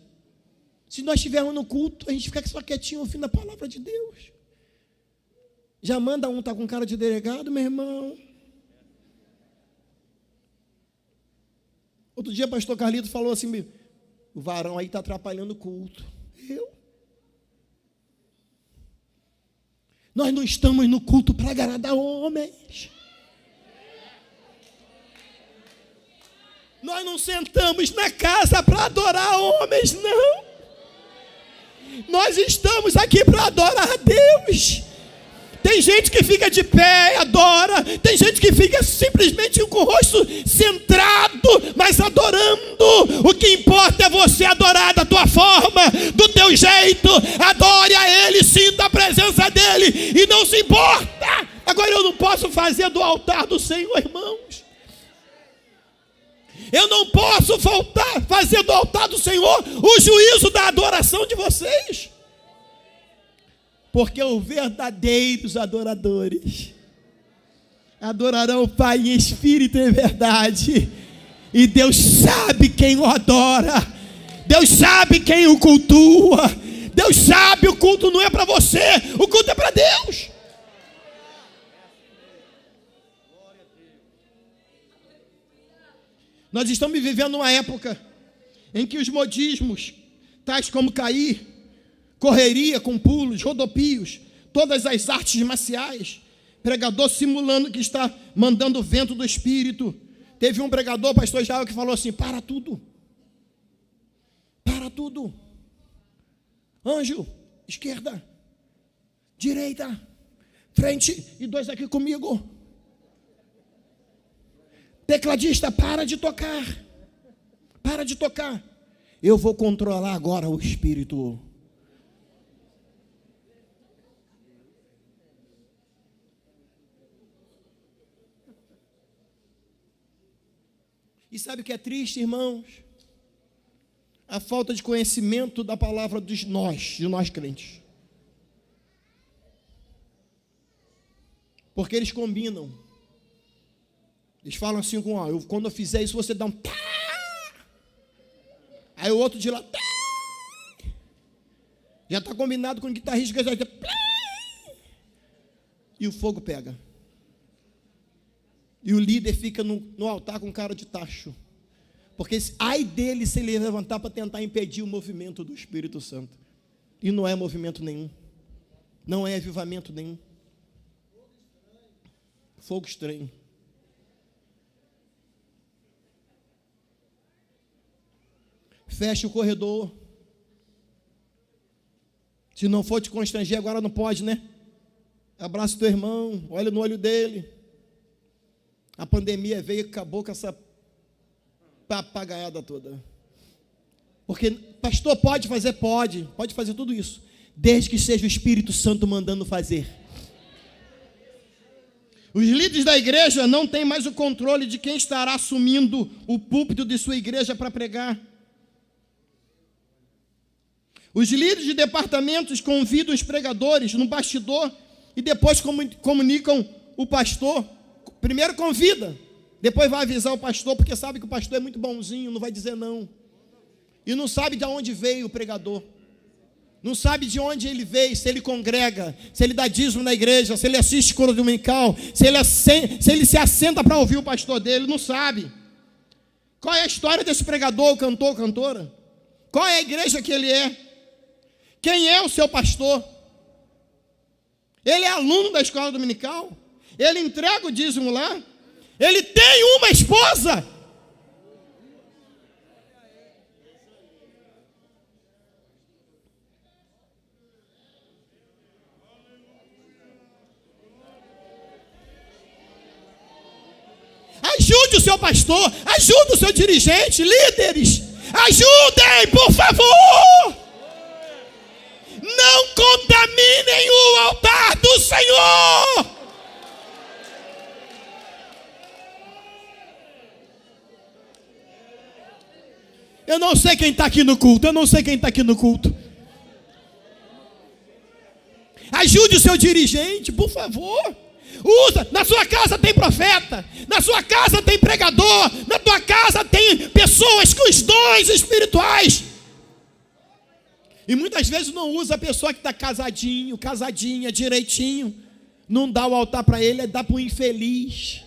Se nós estivermos no culto, a gente fica só quietinho ouvindo a palavra de Deus. Já manda um, tá com cara de delegado, meu irmão. Outro dia o pastor Carlito falou assim, o varão aí está atrapalhando o culto. Nós não estamos no culto para agradar homens. Nós não sentamos na casa para adorar homens, não. Nós estamos aqui para adorar a Deus. Tem gente que fica de pé e adora. Tem gente que fica simplesmente com o rosto centrado, mas adorando. O que importa é você adorar da tua forma, do teu jeito. Adore a Ele, sinta a presença dEle e não se importa. Agora eu não posso fazer do altar do Senhor, irmãos. Eu não posso fazer do altar do Senhor o juízo da adoração de vocês. Porque os verdadeiros adoradores adorarão o Pai em espírito e em verdade. E Deus sabe quem o adora. Deus sabe quem o cultua. Deus sabe, o culto não é para você, o culto é para Deus. Nós estamos vivendo uma época em que os modismos, tais como cair, correria com pulos, rodopios, todas as artes marciais, pregador simulando que está mandando o vento do Espírito. Teve um pregador, pastor Jael, que falou assim, para tudo. Para tudo. Anjo, esquerda, direita, frente e 2 aqui comigo. Tecladista, para de tocar. Para de tocar. Eu vou controlar agora o Espírito. E sabe o que é triste, irmãos? A falta de conhecimento da palavra de nós crentes. Porque eles combinam. Eles falam assim com, quando eu fizer isso, você dá um tá. Aí o outro de lá, tá. Já está combinado com o guitarrista que já diz, e o fogo pega. E o líder fica no altar com cara de tacho. Porque ai dele se ele levantar para tentar impedir o movimento do Espírito Santo. E não é movimento nenhum. Não é avivamento nenhum. Fogo estranho. Fecha o corredor. Se não for te constranger, agora não pode, né? Abraça teu irmão, olha no olho dele. A pandemia veio e acabou com essa papagaiada toda. Porque, pastor, pode fazer? Pode fazer tudo isso, desde que seja o Espírito Santo mandando fazer. Os líderes da igreja não têm mais o controle de quem estará assumindo o púlpito de sua igreja para pregar. Os líderes de departamentos convidam os pregadores no bastidor e depois comunicam o pastor. Primeiro convida, depois vai avisar o pastor, porque sabe que o pastor é muito bonzinho, não vai dizer não. E não sabe de onde veio o pregador. Não sabe de onde ele veio, se ele congrega, se ele dá dízimo na igreja, se ele assiste coro dominical, se ele se assenta para ouvir o pastor dele, não sabe. Qual é a história desse pregador, cantor, cantora? Qual é a igreja que ele é? Quem é o seu pastor? Ele é aluno da escola dominical? Ele entrega o dízimo lá? Ele tem uma esposa? Ajude o seu pastor, ajude o seu dirigente, líderes, ajudem, por favor. Não contaminem o altar do Senhor. Eu não sei quem está aqui no culto. Eu não sei quem está aqui no culto. Ajude o seu dirigente, por favor. Usa. Na sua casa tem profeta. Na sua casa tem pregador. Na tua casa tem pessoas com os dons espirituais. E muitas vezes não usa a pessoa que está casadinho, casadinha, direitinho. Não dá o altar para ele, dá para o infeliz.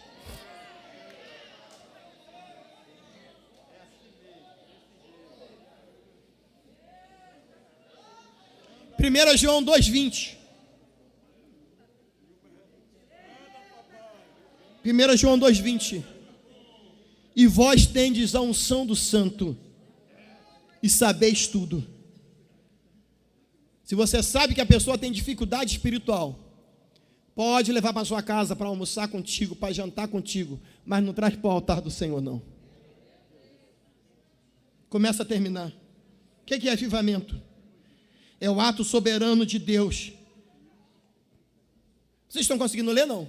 Primeiro João 2,20. 1 João 2,20. E vós tendes a unção do Santo, e sabeis tudo. Se você sabe que a pessoa tem dificuldade espiritual, pode levar para sua casa para almoçar contigo, para jantar contigo, mas não traz para o altar do Senhor, não. Começa a terminar. O que é avivamento? É o ato soberano de Deus. Vocês estão conseguindo ler, não?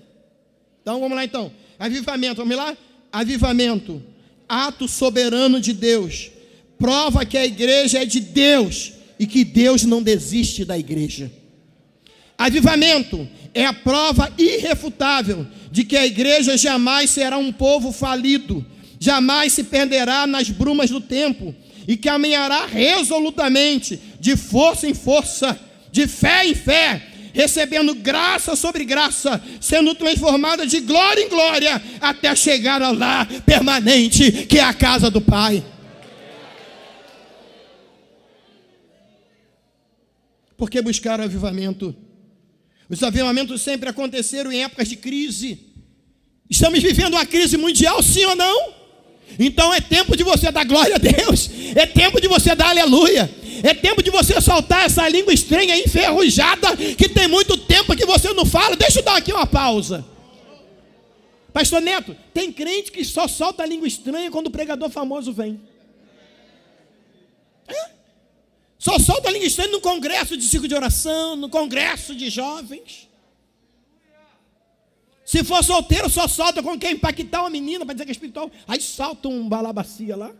Então, vamos lá então. Avivamento, vamos lá? Avivamento, ato soberano de Deus. Prova que a igreja é de Deus e que Deus não desiste da igreja. Avivamento é a prova irrefutável de que a igreja jamais será um povo falido, jamais se perderá nas brumas do tempo e caminhará resolutamente, de força em força, de fé em fé, recebendo graça sobre graça, sendo transformada de glória em glória, até chegar ao lar permanente, que é a casa do Pai. Por que buscar o avivamento? Os avivamentos sempre aconteceram em épocas de crise. Estamos vivendo uma crise mundial, sim ou não? Então é tempo de você dar glória a Deus, é tempo de você dar aleluia, é tempo de você soltar essa língua estranha, enferrujada, que tem muito tempo que você não fala. Deixa eu dar aqui uma pausa. Pastor Neto, tem crente que só solta a língua estranha quando o pregador famoso vem. Só solta a língua estranha no congresso de ciclo de oração, no congresso de jovens. Se for solteiro, só solta quando quer impactar uma menina para dizer que é espiritual. Aí salta um balabacia lá.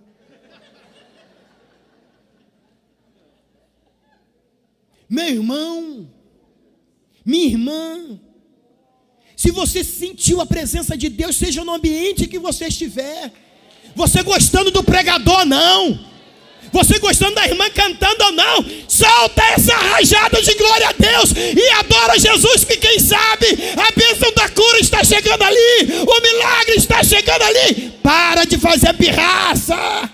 Meu irmão, minha irmã, se você sentiu a presença de Deus, seja no ambiente que você estiver, você gostando do pregador ou não, você gostando da irmã cantando ou não, solta essa rajada de glória a Deus e adora Jesus, que quem sabe a bênção da cura está chegando ali, o milagre está chegando ali. Para de fazer pirraça.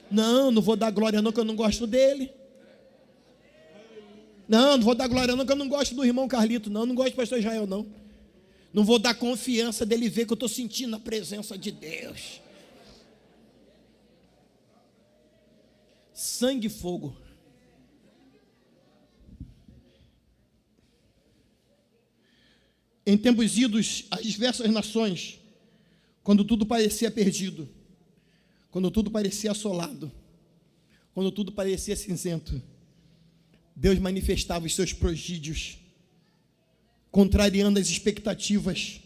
Não vou dar glória não, que eu não gosto dele. Não vou dar glória não, que eu não gosto do irmão Carlito, não gosto do pastor Israel, não. Não vou dar confiança dele ver que eu estou sentindo a presença de Deus. Sangue e fogo. Em tempos idos às diversas nações, quando tudo parecia perdido, quando tudo parecia assolado, quando tudo parecia cinzento, Deus manifestava os seus prodígios, contrariando as expectativas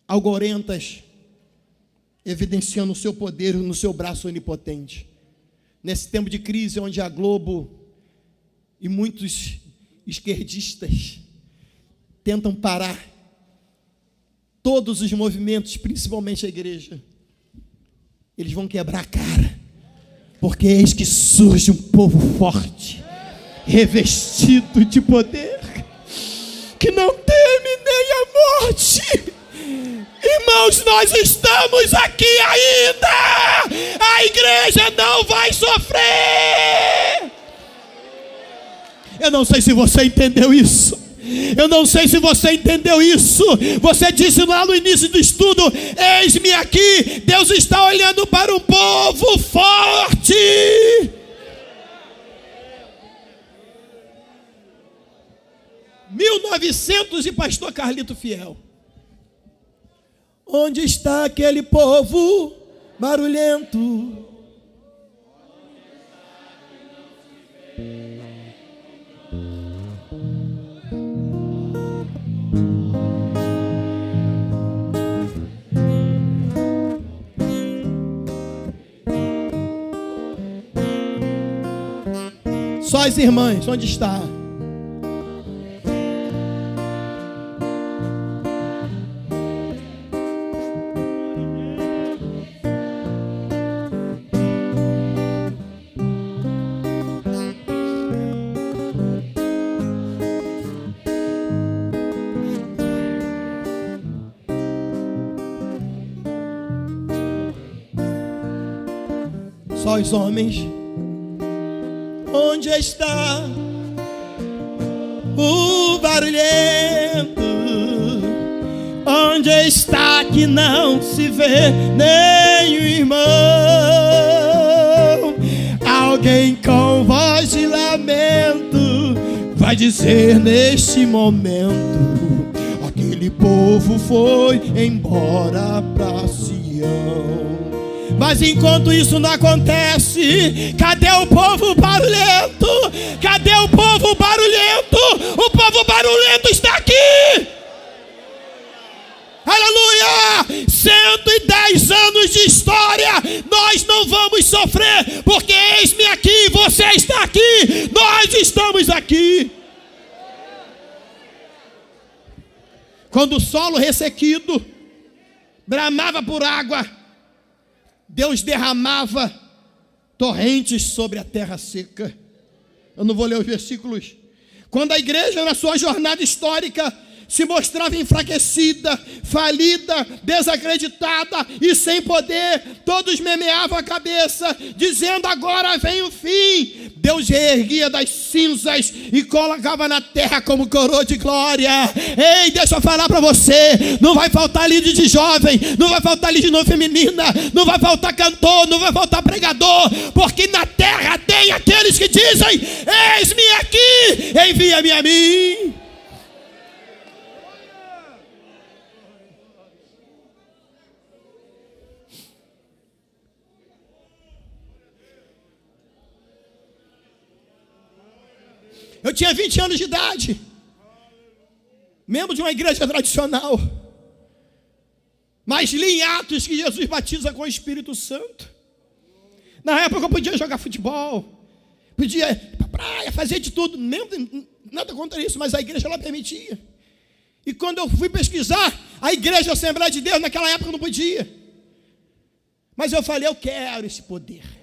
algorentas, evidenciando o seu poder no seu braço onipotente. Nesse tempo de crise, onde a Globo e muitos esquerdistas tentam parar todos os movimentos, principalmente a igreja, eles vão quebrar a cara, porque eis que surge um povo forte, revestido de poder, que não teme nem a morte. Irmãos, nós estamos aqui ainda. A igreja não vai sofrer. Eu não sei se você entendeu isso. Eu não sei se você entendeu isso. Você disse lá no início do estudo: eis-me aqui. Deus está olhando para um povo forte. 1900 e pastor Carlito Fiel. Onde está aquele povo barulhento? As irmãs, onde está? Só os homens. Onde está o barulhento? Onde está que não se vê nem o irmão? Alguém com voz de lamento vai dizer neste momento: aquele povo foi embora pra Sião. Mas enquanto isso não acontece, cadê o povo barulhento? Cadê o povo barulhento? O povo barulhento está aqui! Aleluia! 110 anos de história, nós não vamos sofrer, porque eis-me aqui, você está aqui, nós estamos aqui. Quando o solo ressequido bramava por água, Deus derramava torrentes sobre a terra seca. Eu não vou ler os versículos. Quando a igreja, na sua jornada histórica, se mostrava enfraquecida, falida, desacreditada e sem poder, todos meneavam a cabeça, dizendo: agora vem o fim. Deus reerguia das cinzas e colocava na terra como coroa de glória. Ei, deixa eu falar para você: não vai faltar líder de jovem, não vai faltar líder de novo feminina, não vai faltar cantor, não vai faltar pregador, porque na terra tem aqueles que dizem: eis-me aqui, envia-me a mim. Eu tinha 20 anos de idade, membro de uma igreja tradicional, mas li em Atos que Jesus batiza com o Espírito Santo. Na época eu podia jogar futebol, podia ir para a praia, fazer de tudo, nada contra isso, mas a igreja ela permitia. E quando eu fui pesquisar, a igreja Assembleia de Deus naquela época não podia. Mas eu falei: eu quero esse poder.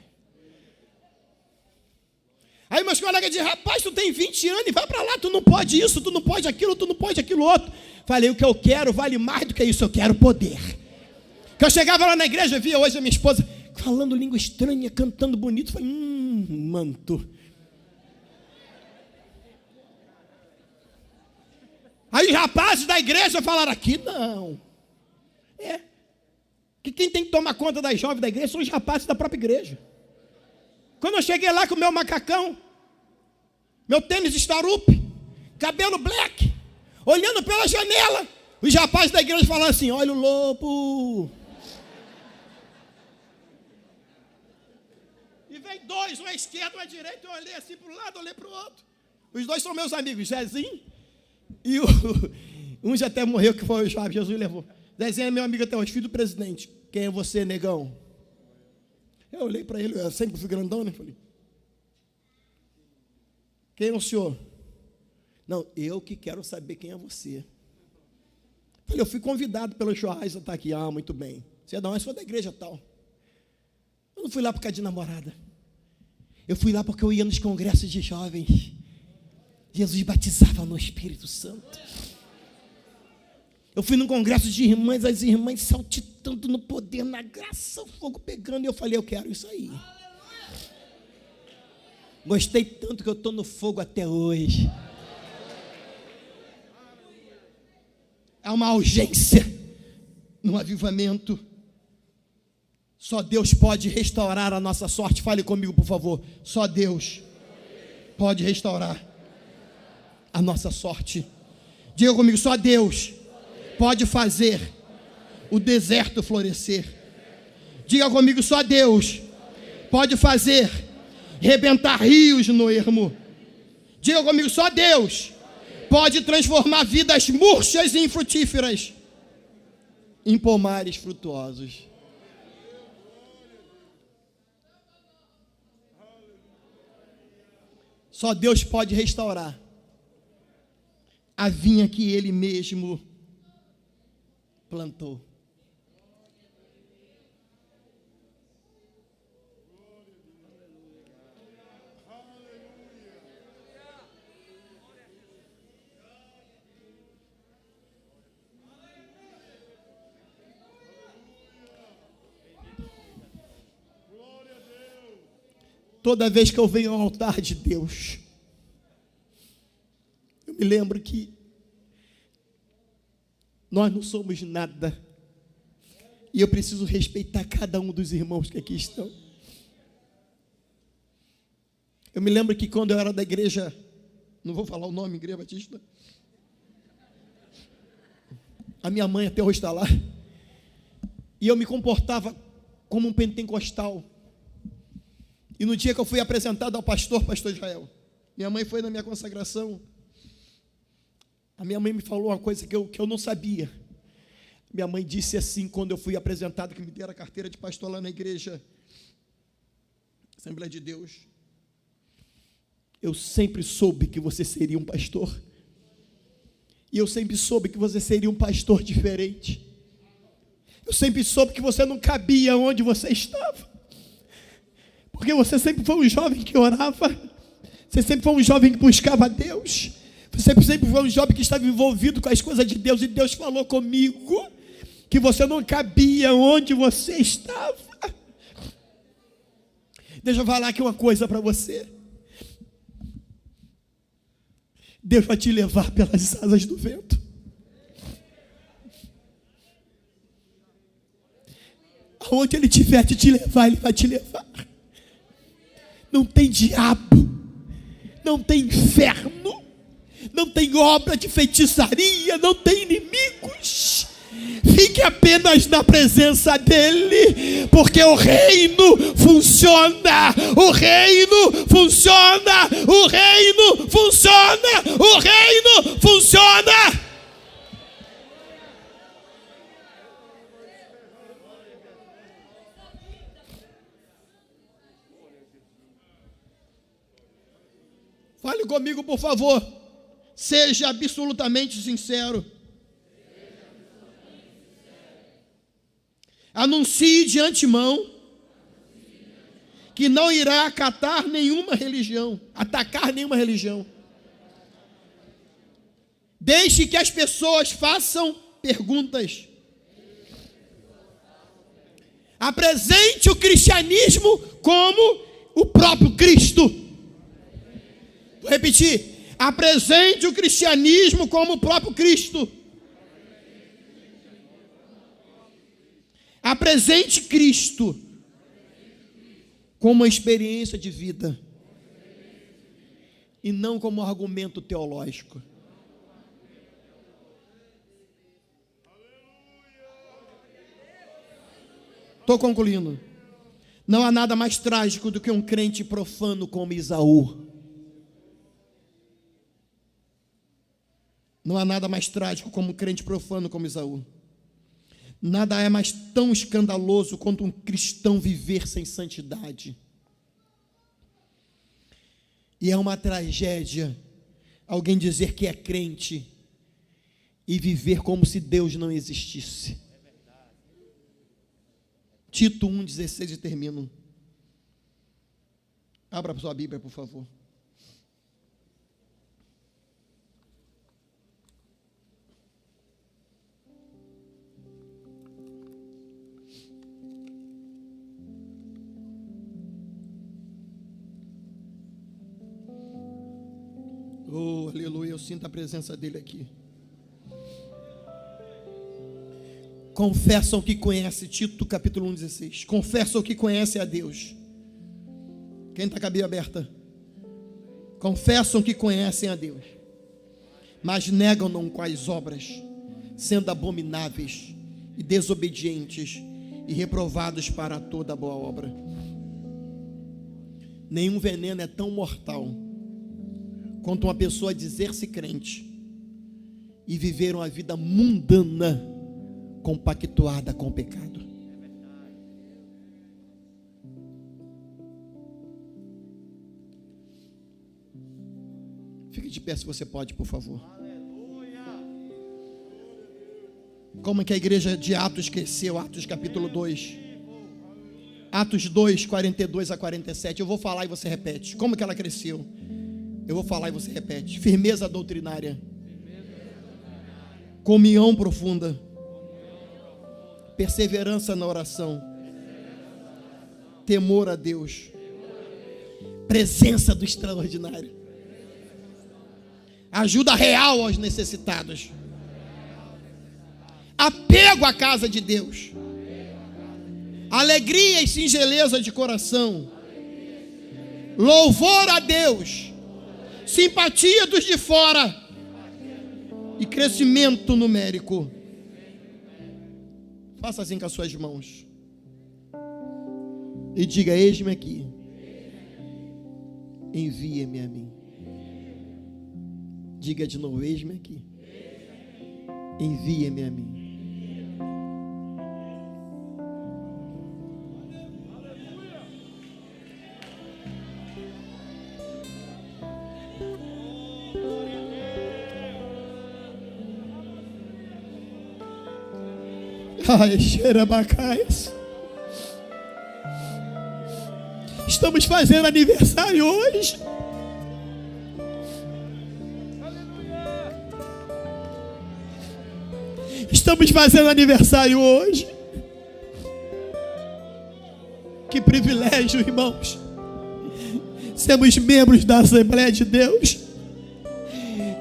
Aí meus colegas diziam: rapaz, tu tem 20 anos e vai para lá, tu não pode isso, tu não pode aquilo, tu não pode aquilo outro. Falei: o que eu quero vale mais do que isso, eu quero poder. Que eu chegava lá na igreja, eu via hoje a minha esposa falando língua estranha, cantando bonito. Falei: manto. Aí os rapazes da igreja falaram: aqui não. Que quem tem que tomar conta das jovens da igreja são os rapazes da própria igreja. Quando eu cheguei lá com o meu macacão, meu tênis starupe, cabelo black, olhando pela janela, os rapazes da igreja falaram assim: olha o lobo. E vem dois, um à esquerda, um à direita, eu olhei assim para um lado, olhei para o outro. Os dois são meus amigos, Zezinho e um já até morreu, que foi o Joab, Jesus levou. Zezinho é meu amigo até hoje, filho do presidente. Quem é você, negão? Eu olhei para ele, eu sempre fui grandão, né? Falei: quem é o senhor? Não, eu que quero saber quem é você. Falei: eu fui convidado pelo Joás a estar aqui. Ah, muito bem. Você é da onde? Eu sou da igreja tal. Eu não fui lá por causa de namorada. Eu fui lá porque eu ia nos congressos de jovens. Jesus batizava no Espírito Santo. Eu fui num congresso de irmãs, as irmãs saltitando no poder, na graça, o fogo pegando. E eu falei: eu quero isso aí. Gostei tanto que eu estou no fogo até hoje. Há uma urgência no avivamento. Só Deus pode restaurar a nossa sorte. Fale comigo, por favor. Só Deus pode restaurar a nossa sorte. Diga comigo: só Deus pode fazer o deserto florescer. Diga comigo: só Deus pode fazer rebentar rios no ermo. Diga comigo: só Deus pode transformar vidas murchas e infrutíferas em pomares frutuosos. Só Deus pode restaurar a vinha que Ele mesmo plantou. Toda vez que eu venho ao altar de Deus, eu me lembro que nós não somos nada, e eu preciso respeitar cada um dos irmãos que aqui estão. Eu me lembro que quando eu era da igreja, não vou falar o nome, Igreja Batista, a minha mãe até hoje está lá, e eu me comportava como um pentecostal. E no dia que eu fui apresentado ao pastor Israel, minha mãe foi na minha consagração, a minha mãe me falou uma coisa que eu não sabia. Minha mãe disse assim, quando eu fui apresentado, que me deram a carteira de pastor lá na igreja Assembleia de Deus: eu sempre soube que você seria um pastor, e eu sempre soube que você seria um pastor diferente. Eu sempre soube que você não cabia onde você estava, porque você sempre foi um jovem que orava, você sempre foi um jovem que buscava a Deus, você sempre foi um jovem que estava envolvido com as coisas de Deus, e Deus falou comigo que você não cabia onde você estava. Deixa eu falar aqui uma coisa para você: Deus vai te levar pelas asas do vento. Aonde Ele tiver de te levar, Ele vai te levar. Não tem diabo, não tem inferno, não tem obra de feitiçaria, não tem inimigos. Fique apenas na presença dEle, porque o reino funciona, o reino funciona, o reino funciona, o reino funciona. Fale comigo, por favor. Seja absolutamente sincero. Anuncie de antemão que não irá atacar nenhuma religião. Deixe que as pessoas façam perguntas. Apresente o cristianismo como o próprio Cristo. Vou repetir: apresente o cristianismo como o próprio Cristo. Apresente Cristo como uma experiência de vida e não como um argumento teológico. Estou concluindo. Não há nada mais trágico do que um crente profano como Esaú. Não há nada mais trágico como um crente profano como Esaú. Nada é mais tão escandaloso quanto um cristão viver sem santidade. E é uma tragédia alguém dizer que é crente e viver como se Deus não existisse. Tito 1,16 e termino. Abra a sua Bíblia, por favor. Oh, aleluia, eu sinto a presença dele aqui. Confessam que conhece, Tito capítulo 1,16. Confessam que conhece a Deus. Quem está com a Bíblia aberta? Confessam que conhecem a Deus, mas negam-no com as obras, sendo abomináveis e desobedientes e reprovados para toda boa obra. Nenhum veneno é tão mortal quanto uma pessoa dizer-se crente e viver uma vida mundana, compactuada com o pecado. fique de pé se você pode, por favor. Como é que a igreja de Atos cresceu? Atos capítulo 2. Atos 2, 42 a 47. Eu vou falar e você repete. Como que ela cresceu? Eu vou falar e você repete. Firmeza doutrinária. Comunhão profunda. Perseverança na oração. Temor a Deus. Presença do extraordinário. Ajuda real aos necessitados. Apego à casa de Deus. Alegria e singeleza de coração. Louvor a Deus. Simpatia dos de fora. E crescimento numérico. Faça assim com as suas mãos. E diga: eis-me aqui. Envia-me a mim. Diga de novo: eis-me aqui. Envia-me a mim. Ai, xerabacaias. Estamos fazendo aniversário hoje. Estamos fazendo aniversário hoje. Que privilégio, irmãos. Sermos membros da Assembleia de Deus.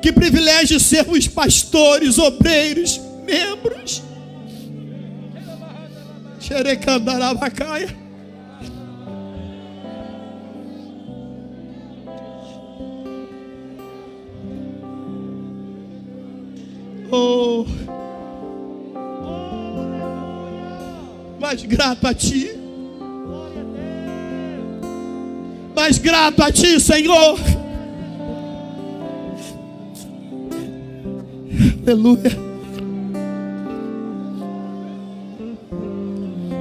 Que privilégio sermos pastores, obreiros, membros. Xerecandarabacaya. Oh, mais grato a Ti, mais grato a Ti, Senhor. Aleluia.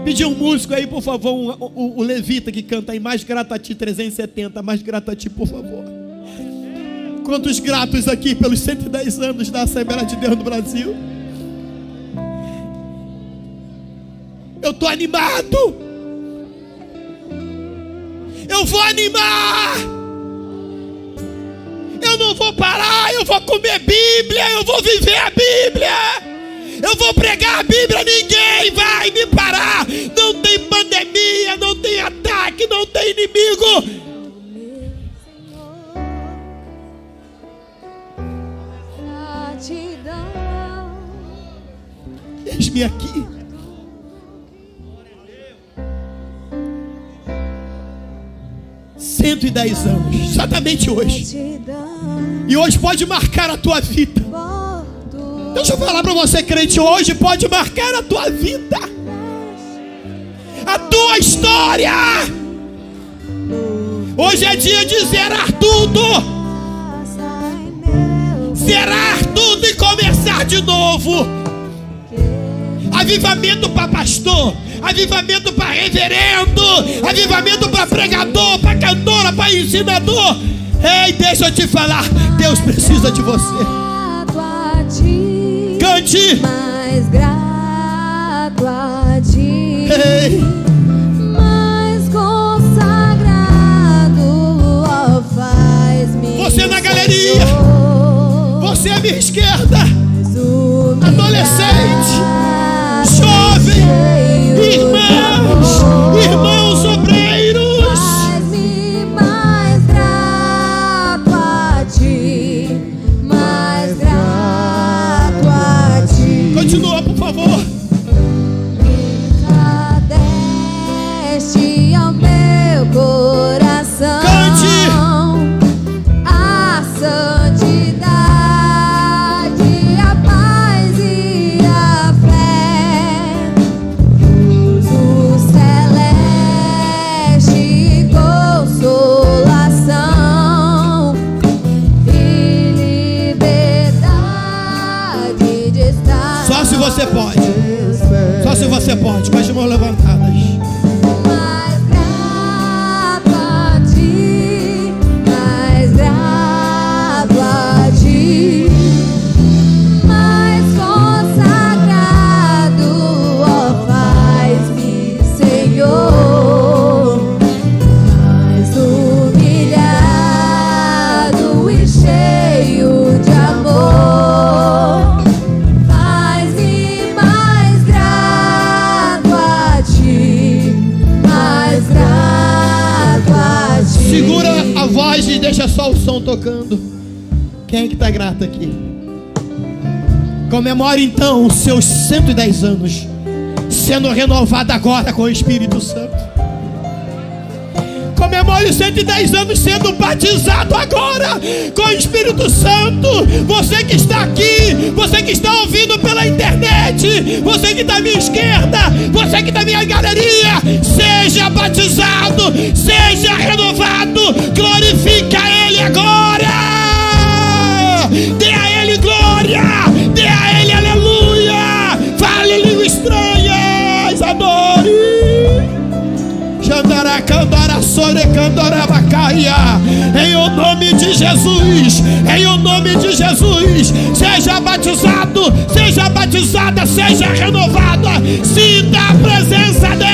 Pedir um músico aí, por favor, o levita que canta aí, mais grato a Ti, 370, mais grato a Ti, por favor. Quantos gratos aqui pelos 110 anos da Assembleia de Deus no Brasil. Eu estou animado. Eu vou animar. Eu não vou parar. Eu vou comer Bíblia. Eu vou viver a Bíblia. Eu vou pregar a Bíblia. Ninguém vai me parar. Não tem pandemia. Não tem ataque. Não tem inimigo. Eis-me aqui. $110 anos, exatamente hoje. E hoje pode marcar a tua vida. Deixa eu falar para você, crente, hoje pode marcar a tua vida, a tua história. Hoje é dia de zerar tudo. Zerar tudo e começar de novo. Avivamento para pastor, avivamento para reverendo, avivamento para pregador, para cantora, para ensinador. Ei, deixa eu te falar, Deus precisa de você. Cante. Mais grato a Ti. Ei. Mais consagrado, ó, faz-me. Você na galeria, você à minha esquerda, adolescente, jovem, irmãos obreiros. Faz-me mais grato a Ti, mais grato a Ti. Continua, por favor. Deste ao meu coração. Cante. A santidade, a paz e a fé. tocando. Quem é que está grato aqui? Comemore então os seus 110 anos, sendo renovado agora com o Espírito Santo. Comemore os 110 anos sendo batizado agora com o Espírito Santo. Você que está aqui, você que está ouvindo pela internet, você que está à minha esquerda, você que está à minha galeria, seja batizado, seja renovado. Glorifique a Ele agora. Dê a Ele glória, dê a Ele aleluia. Fale línguas estranhas, adore. Em o nome de Jesus, em o nome de Jesus, seja batizado, seja batizada, seja renovada. Sinta a presença de